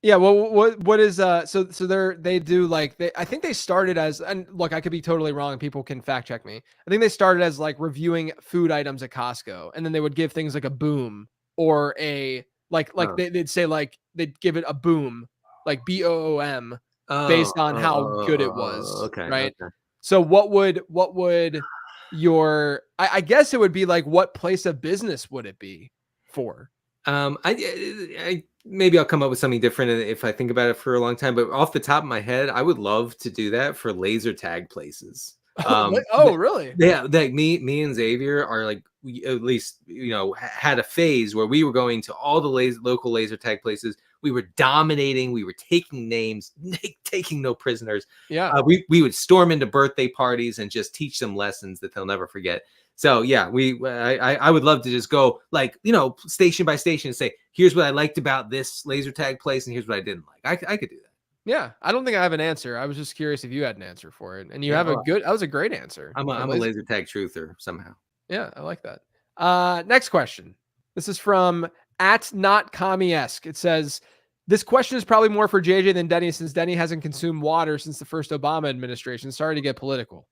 Yeah, well, what is so they do like I think they started as, and look, I could be totally wrong and people can fact check me. I think they started as like reviewing food items at Costco, and then they would give things like a boom or a they'd say like they'd give it a boom, like BOOM, based on how good it was. Okay. Right. Okay. So what would your I guess it would be like, what place of business would it be for? I maybe I'll come up with something different if I think about it for a long time, but off the top of my head, I would love to do that for laser tag places. Oh, really? Yeah, like me and Xavier are like, we at least had a phase where we were going to all the local laser tag places. We were dominating. We were taking names, taking no prisoners. Yeah. We would storm into birthday parties and just teach them lessons that they'll never forget. So yeah, I would love to just go like station by station and say, here's what I liked about this laser tag place, and here's what I didn't like. I could do that. Yeah, I don't think I have an answer. I was just curious if you had an answer for it, and you Yeah, have that was a great answer. I'm a laser tag truther somehow. Yeah, I like that. Next question. This is from @NotCommieSque. It says, this question is probably more for JJ than Denny, since Denny hasn't consumed water since the first Obama administration. Sorry to get political.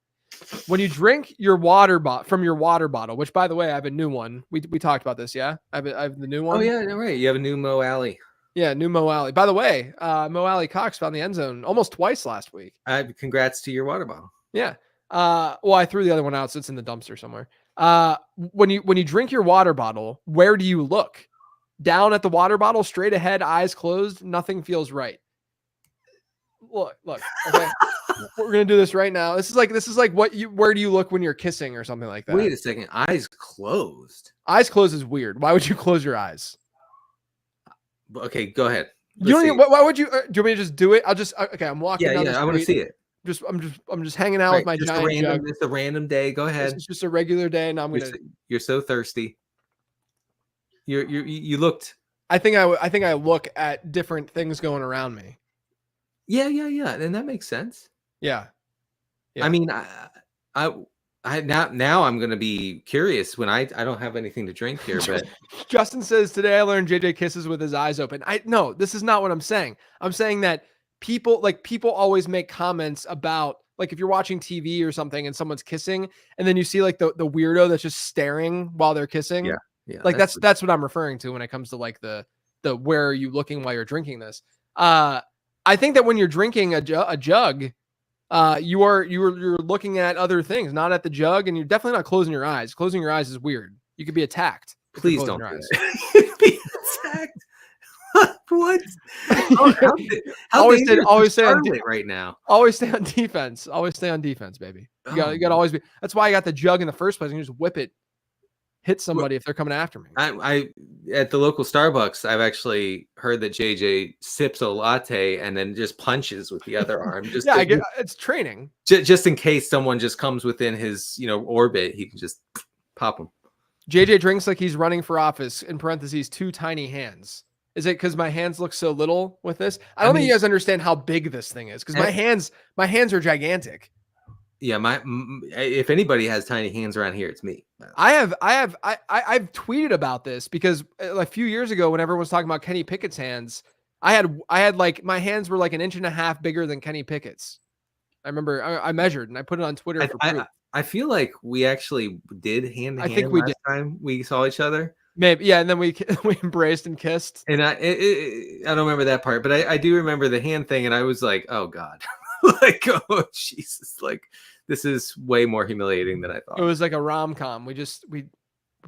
When you drink your water from your water bottle, which by the way, I have a new one. We talked about this, yeah? I have the new one. Oh yeah, right. You have a new Mo Alley. Yeah, new Mo Alley. By the way, Mo Alley Cox found the end zone almost twice last week. Congrats to your water bottle. Yeah. Well, I threw the other one out, so it's in the dumpster somewhere. When you drink your water bottle, where do you look? Down at the water bottle, straight ahead, eyes closed, nothing feels right. Look. Okay. We're gonna do this right now. This is like where do you look when you're kissing or something like that? Wait a second. Eyes closed. Eyes closed is weird. Why would you close your eyes? Okay, go ahead. You don't even, why would you? Do you want me to just do it? Okay. I'm walking. Yeah, down the I want to see it. I'm just hanging out with my giant jug. It's a random day. Go ahead. It's just a regular day, and You're so thirsty. You looked. I think I look at different things going around me. Yeah, and that makes sense. Yeah. I mean, I now I'm gonna be curious when I don't have anything to drink here, but Justin says today I learned JJ kisses with his eyes open. No, this is not what I'm saying. I'm saying that people always make comments about, like, if you're watching TV or something and someone's kissing and then you see like the weirdo that's just staring while they're kissing. Yeah. Like that's what I'm referring to when it comes to like the where are you looking while you're drinking this. I think that when you're drinking a jug, you're looking at other things, not at the jug, and you're definitely not closing your eyes. Closing your eyes is weird. You could be attacked. Please don't do that. Be attacked. What? Always stay on right now. Always stay on defense. Always stay on defense, baby. You got to always be. That's why I got the jug in the first place. And you just whip it, hit somebody if they're coming after me. I at the local Starbucks, I've actually heard that JJ sips a latte and then just punches with the other arm. Just it's training. Just in case someone just comes within his orbit, he can just pop them. JJ drinks like he's running for office. In parentheses, 2 tiny hands. Is it because my hands look so little with this? I don't think you guys understand how big this thing is, because my hands are gigantic. Yeah, if anybody has tiny hands around here, it's me. I've tweeted about this because a few years ago, when everyone was talking about Kenny Pickett's hands, I had like my hands were like 1.5 inches bigger than Kenny Pickett's. I remember I measured and I put it on Twitter for proof. I feel like we actually did hand to hand last time we saw each other. Maybe, yeah, and then we embraced and kissed. And I don't remember that part, but I do remember the hand thing, and I was like, oh God, like, oh Jesus, like this is way more humiliating than I thought. It was like a rom-com. We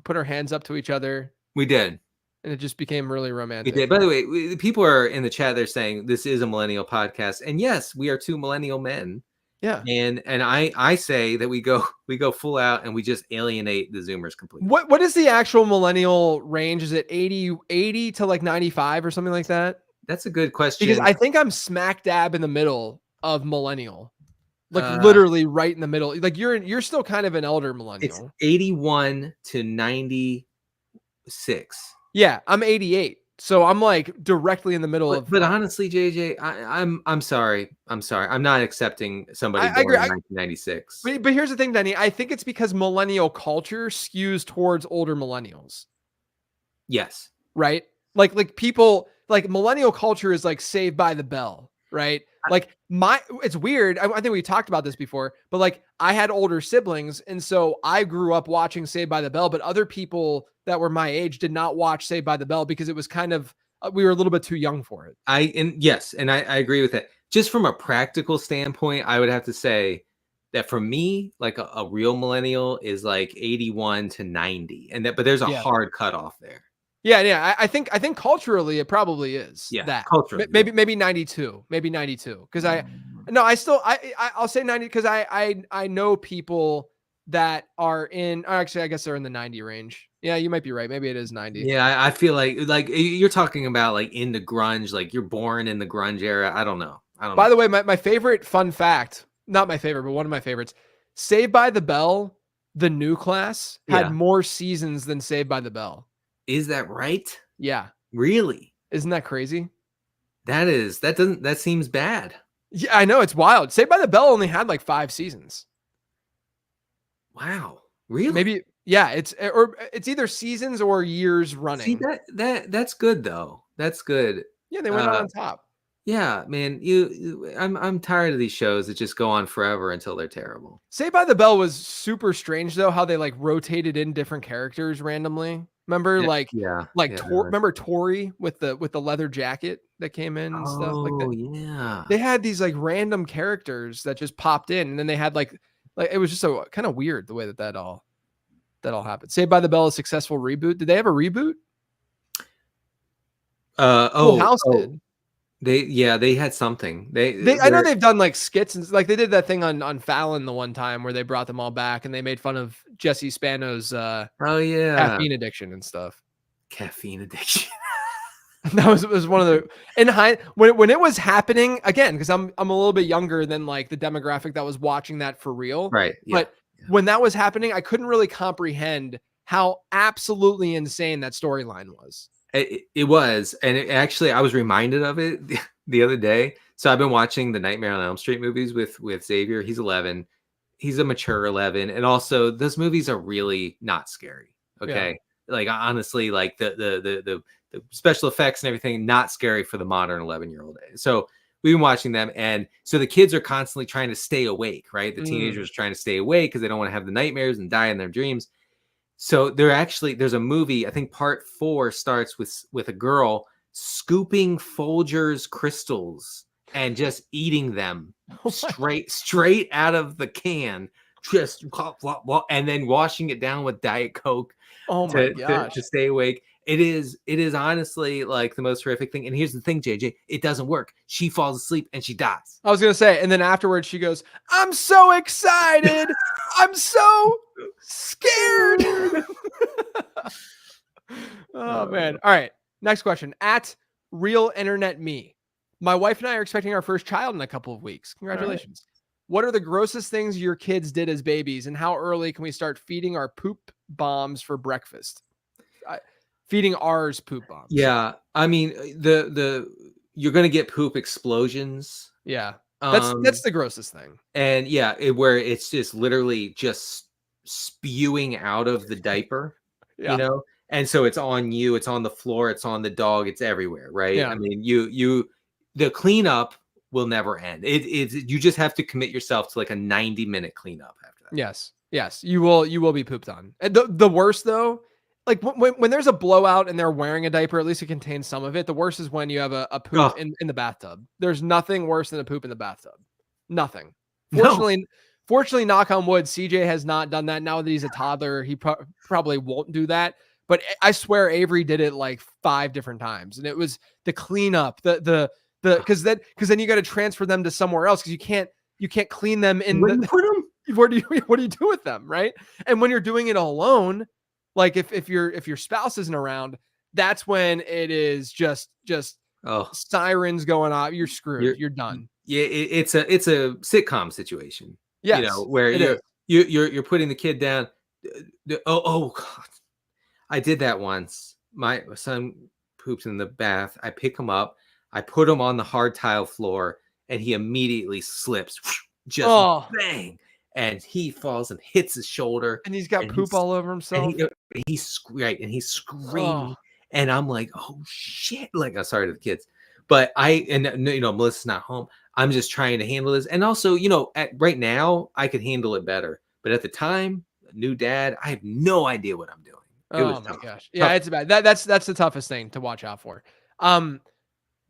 put our hands up to each other. We did. And it just became really romantic. We did. By the way, people are in the chat. They're saying this is a millennial podcast, and yes, we are 2 millennial men. Yeah. And I say that we go full out and we just alienate the Zoomers completely. What is the actual millennial range? Is it 80 to like 95 or something like that? That's a good question. Because I think I'm smack dab in the middle of millennial. Like literally right in the middle. Like you're still kind of an elder millennial. It's 81 to 96. Yeah, I'm 88. So I'm like directly in the middle of. But honestly, JJ, I'm sorry. I'm not accepting somebody born in 1996. But here's the thing, Denny. I think it's because millennial culture skews towards older millennials. Yes. Right. Like people like millennial culture is like Saved by the Bell. Right. Like it's weird. I think we talked about this before, but like I had older siblings. And so I grew up watching Saved by the Bell, but other people that were my age did not watch Saved by the Bell because it was kind of, we were a little bit too young for it. I agree with that. Just from a practical standpoint, I would have to say that for me, like a real millennial is like 81 to 90. But there's a hard cutoff there. Yeah. I think culturally it probably is. Yeah, that culturally. Maybe 92. Because No, I'll say 90 because I know people that are in. Actually, I guess they're in the 90 range. Yeah, you might be right. Maybe it is 90. Yeah, I feel like you're talking about like in the grunge, like you're born in the grunge era. I don't know. By the way, my favorite fun fact, not my favorite, but one of my favorites, Saved by the Bell, the new class had Yeah. more seasons than Saved by the Bell. Is that right? Yeah. Really? Isn't that crazy? That seems bad. Yeah, I know, it's wild. Saved by the Bell only had like 5 seasons. Wow. Really? Maybe, yeah, it's either seasons or years running. See that's good though. That's good. Yeah, they went out on top. Yeah, man. I'm tired of these shows that just go on forever until they're terrible. Saved by the Bell was super strange though, how they like rotated in different characters randomly. Remember, remember Tori with the leather jacket that came in and stuff like that. Oh yeah. They had these like random characters that just popped in, and then they had like it was just so kind of weird the way that all happened. Saved by the Bell, a successful reboot. Did they have a reboot? Full House did. They had something. I know they've done like skits and like they did that thing on Fallon the one time where they brought them all back and they made fun of Jesse Spano's caffeine addiction and stuff. Caffeine addiction. That was one of the when it was happening again, because I'm a little bit younger than like the demographic that was watching that for real. Right. Yeah. But when that was happening, I couldn't really comprehend how absolutely insane that storyline was. It was, and actually, I was reminded of it the other day. So I've been watching the Nightmare on Elm Street movies with Xavier. He's 11. He's a mature 11, and also those movies are really not scary. Okay, like honestly, like the special effects and everything, not scary for the modern 11-year-old. So we've been watching them, and so the kids are constantly trying to stay awake. Right, the teenagers are trying to stay awake because they don't want to have the nightmares and die in their dreams. So there's a movie, I think part 4 starts with a girl scooping Folgers crystals and just eating them straight out of the can, just and then washing it down with Diet Coke to stay awake. It is honestly like the most horrific thing. And here's the thing, JJ, it doesn't work. She falls asleep and she dies. I was going to say, and then afterwards she goes, "I'm so excited. I'm so scared." Oh man. All right. Next question. At Real Internet Me. My wife and I are expecting our first child in a couple of weeks. Congratulations. Right. What are the grossest things your kids did as babies, and how early can we start feeding our poop bombs for breakfast? Feeding ours poop bombs. Yeah, I mean you're gonna get poop explosions. Yeah, that's the grossest thing. And yeah, where it's just literally just spewing out of the diaper. You know, and so it's on you, it's on the floor, it's on the dog, it's everywhere, right? Yeah. I mean, the cleanup will never end. You just have to commit yourself to like a 90-minute cleanup after that. Yes, you will be pooped on. And the worst though, like when there's a blowout and they're wearing a diaper, at least it contains some of it. The worst is when you have a poop in the bathtub. There's nothing worse than a poop in the bathtub. Nothing. Fortunately, knock on wood, CJ has not done that. Now that he's a toddler, he probably won't do that. But I swear Avery did it like 5 different times, and it was the cleanup, because then you got to transfer them to somewhere else because you can't clean them in. Where do you do with them, right? And when you're doing it alone, like if your spouse isn't around, that's when it is just sirens going off. You're screwed. You're done. Yeah, it's a sitcom situation. Yes, you know, where you're putting the kid down. Oh God. I did that once. My son poops in the bath. I pick him up. I put him on the hard tile floor, and he immediately slips. Just bang. And he falls and hits his shoulder. And he's got poop all over himself. And he's screaming. And I'm like, oh shit. Like, I'm sorry to the kids. But Melissa's not home. I'm just trying to handle this. And also, right now I could handle it better. But at the time, new dad, I have no idea what I'm doing. Oh my gosh. Yeah, it's bad. That's the toughest thing to watch out for.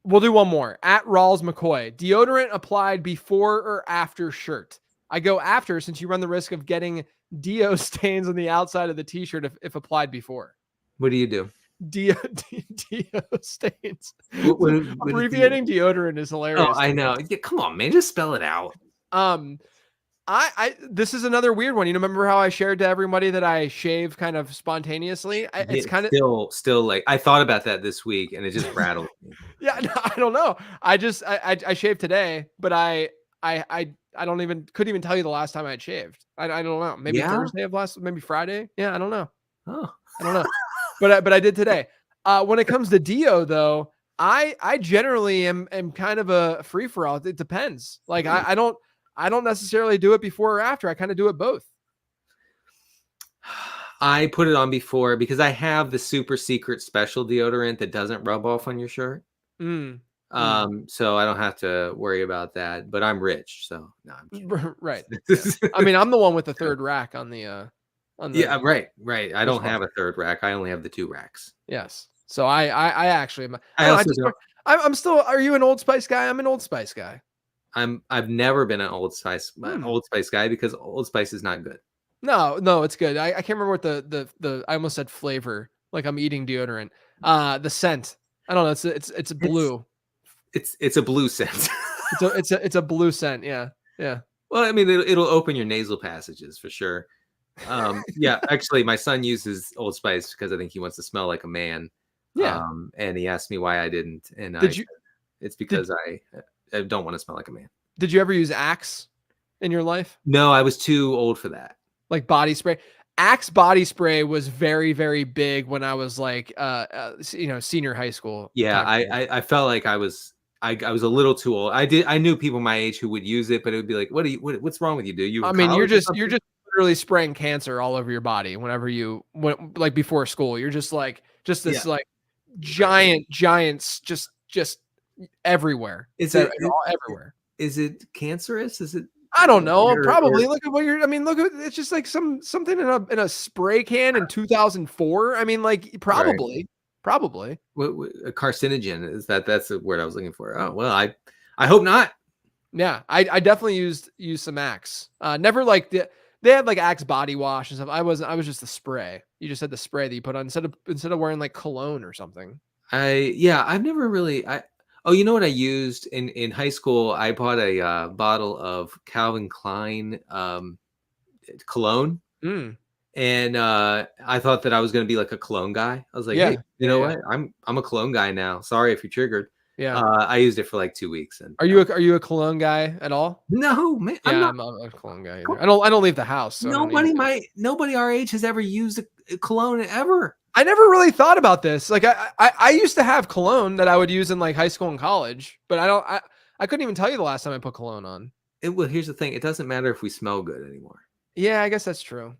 We'll do one more. At Rawls McCoy, deodorant applied before or after shirt? I go after, since you run the risk of getting deo stains on the outside of the t-shirt if applied before. What do you do? Deo stains. What is Abbreviating deodorant is hilarious. Oh, I know. Yeah, come on, man. Just spell it out. I this is another weird one. You remember how I shared to everybody that I shave kind of spontaneously? It's kind of still like I thought about that this week and it just rattled me. Yeah, no, I don't know. I shaved today, but I couldn't even tell you the last time I had shaved. I don't know. Maybe Thursday of maybe Friday. Yeah, I don't know. Oh, I don't know. But I did today. When it comes to deo though, I generally am kind of a free for all. It depends. Like I don't necessarily do it before or after. I kind of do it both. I put it on before because I have the super secret special deodorant that doesn't rub off on your shirt. So I don't have to worry about that, but I'm rich. So no, I'm kidding. Right. Yeah. I mean, I'm the one with the third rack on the yeah, right. I don't have a third rack. I only have the 2 racks. Yes. So I actually, I'm still, are you an Old Spice guy? I'm an Old Spice guy. I've never been an Old Spice guy because Old Spice is not good. No, it's good. I can't remember what the I almost said flavor, like I'm eating deodorant. The scent. I don't know. It's blue. It's a blue scent. it's a blue scent. Yeah. Well, I mean, it'll open your nasal passages for sure. Yeah, actually, my son uses Old Spice because I think he wants to smell like a man. Yeah. And he asked me why I didn't, and it's because I don't want to smell like a man. Did you ever use Axe in your life? No, I was too old for that. Like body spray. Axe body spray was very, very big when I was like, senior high school. Yeah, I felt like I was a little too old. I knew people my age who would use it, but it would be like, what's wrong with you, dude? You're just literally spraying cancer all over your body whenever you went, like before school. You're just like like giants just everywhere. Is it all everywhere? Is it cancerous? Is it? I don't know. Probably. Look at what you're. I mean, look at it's just like something in a spray can in 2004. I mean, like probably. What a carcinogen is that? That's the word I was looking for. Oh well, I hope not. Yeah, I definitely used some Axe. Never like they had like Axe body wash and stuff. I was just the spray. You just had the spray that you put on instead of wearing like cologne or something. I've never really. Oh, you know what I used in high school? I bought a bottle of Calvin Klein cologne, and I thought that I was going to be like a cologne guy. I was like, hey, you know what? I'm a cologne guy now. Sorry if you're triggered. Yeah, I used it for like 2 weeks. And are you a cologne guy at all? No, man. Yeah, I'm not a cologne guy either. I don't leave the house. So nobody our age has ever used a cologne ever. I never really thought about this. Like I used to have cologne that I would use in like high school and college, but I couldn't even tell you the last time I put cologne on. Well, here's the thing. It doesn't matter if we smell good anymore. Yeah, I guess that's true.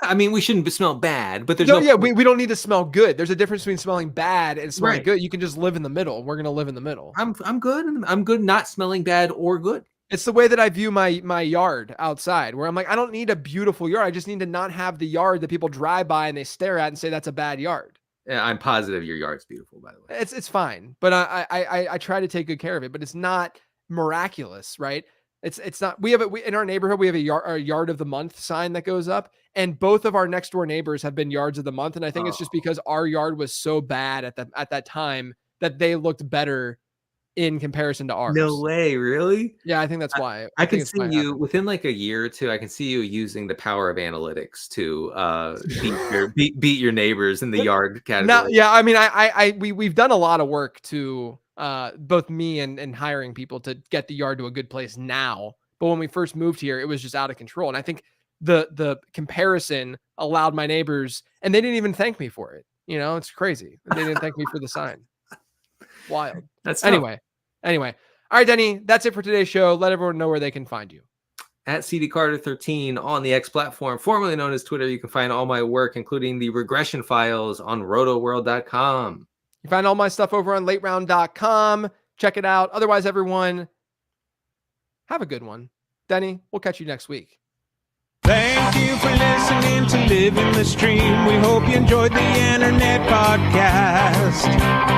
I mean, we shouldn't smell bad, but there's we don't need to smell good. There's a difference between smelling bad and smelling good. You can just live in the middle. We're going to live in the middle. I'm good. I'm good not smelling bad or good. It's the way that I view my yard outside, where I'm like, I don't need a beautiful yard. I just need to not have the yard that people drive by and they stare at and say that's a bad yard. Yeah, I'm positive your yard's beautiful, by the way. It's fine, but I try to take good care of it. But it's not miraculous, right? It's not. We in our neighborhood. We have a yard of the month sign that goes up, and both of our next door neighbors have been yards of the month. And I think it's just because our yard was so bad at that time that they looked better in comparison to ours. No way, really? Yeah, I think that's why. I can see you within like a year or two. I can see you using the power of analytics to beat your neighbors in the yard category. Now, yeah, I mean, we've done a lot of work to both me and hiring people to get the yard to a good place now. But when we first moved here, it was just out of control. And I think the comparison allowed my neighbors, and they didn't even thank me for it. You know, it's crazy. They didn't thank me for the sign. Wild. That's anyway. All right, Denny, that's it for today's show. Let everyone know where they can find you. At CD Carter 13 on the X platform, formerly known as Twitter. You can find all my work, including the regression files, on rotoworld.com. You find all my stuff over on lateround.com. Check it out. Otherwise, everyone, have a good one. Denny, we'll catch you next week. Thank you for listening to Live in the Stream. We hope you enjoyed the internet podcast.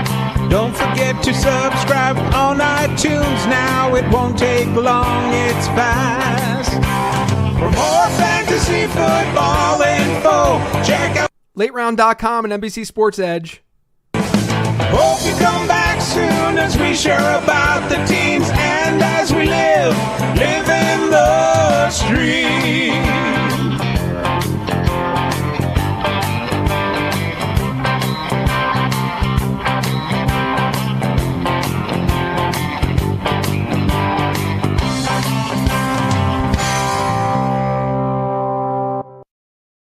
Don't forget to subscribe on iTunes now. It won't take long, it's fast. For more fantasy football info, check out lateround.com and NBC Sports Edge. Hope you come back soon as we share about the teams and as we live in the streets.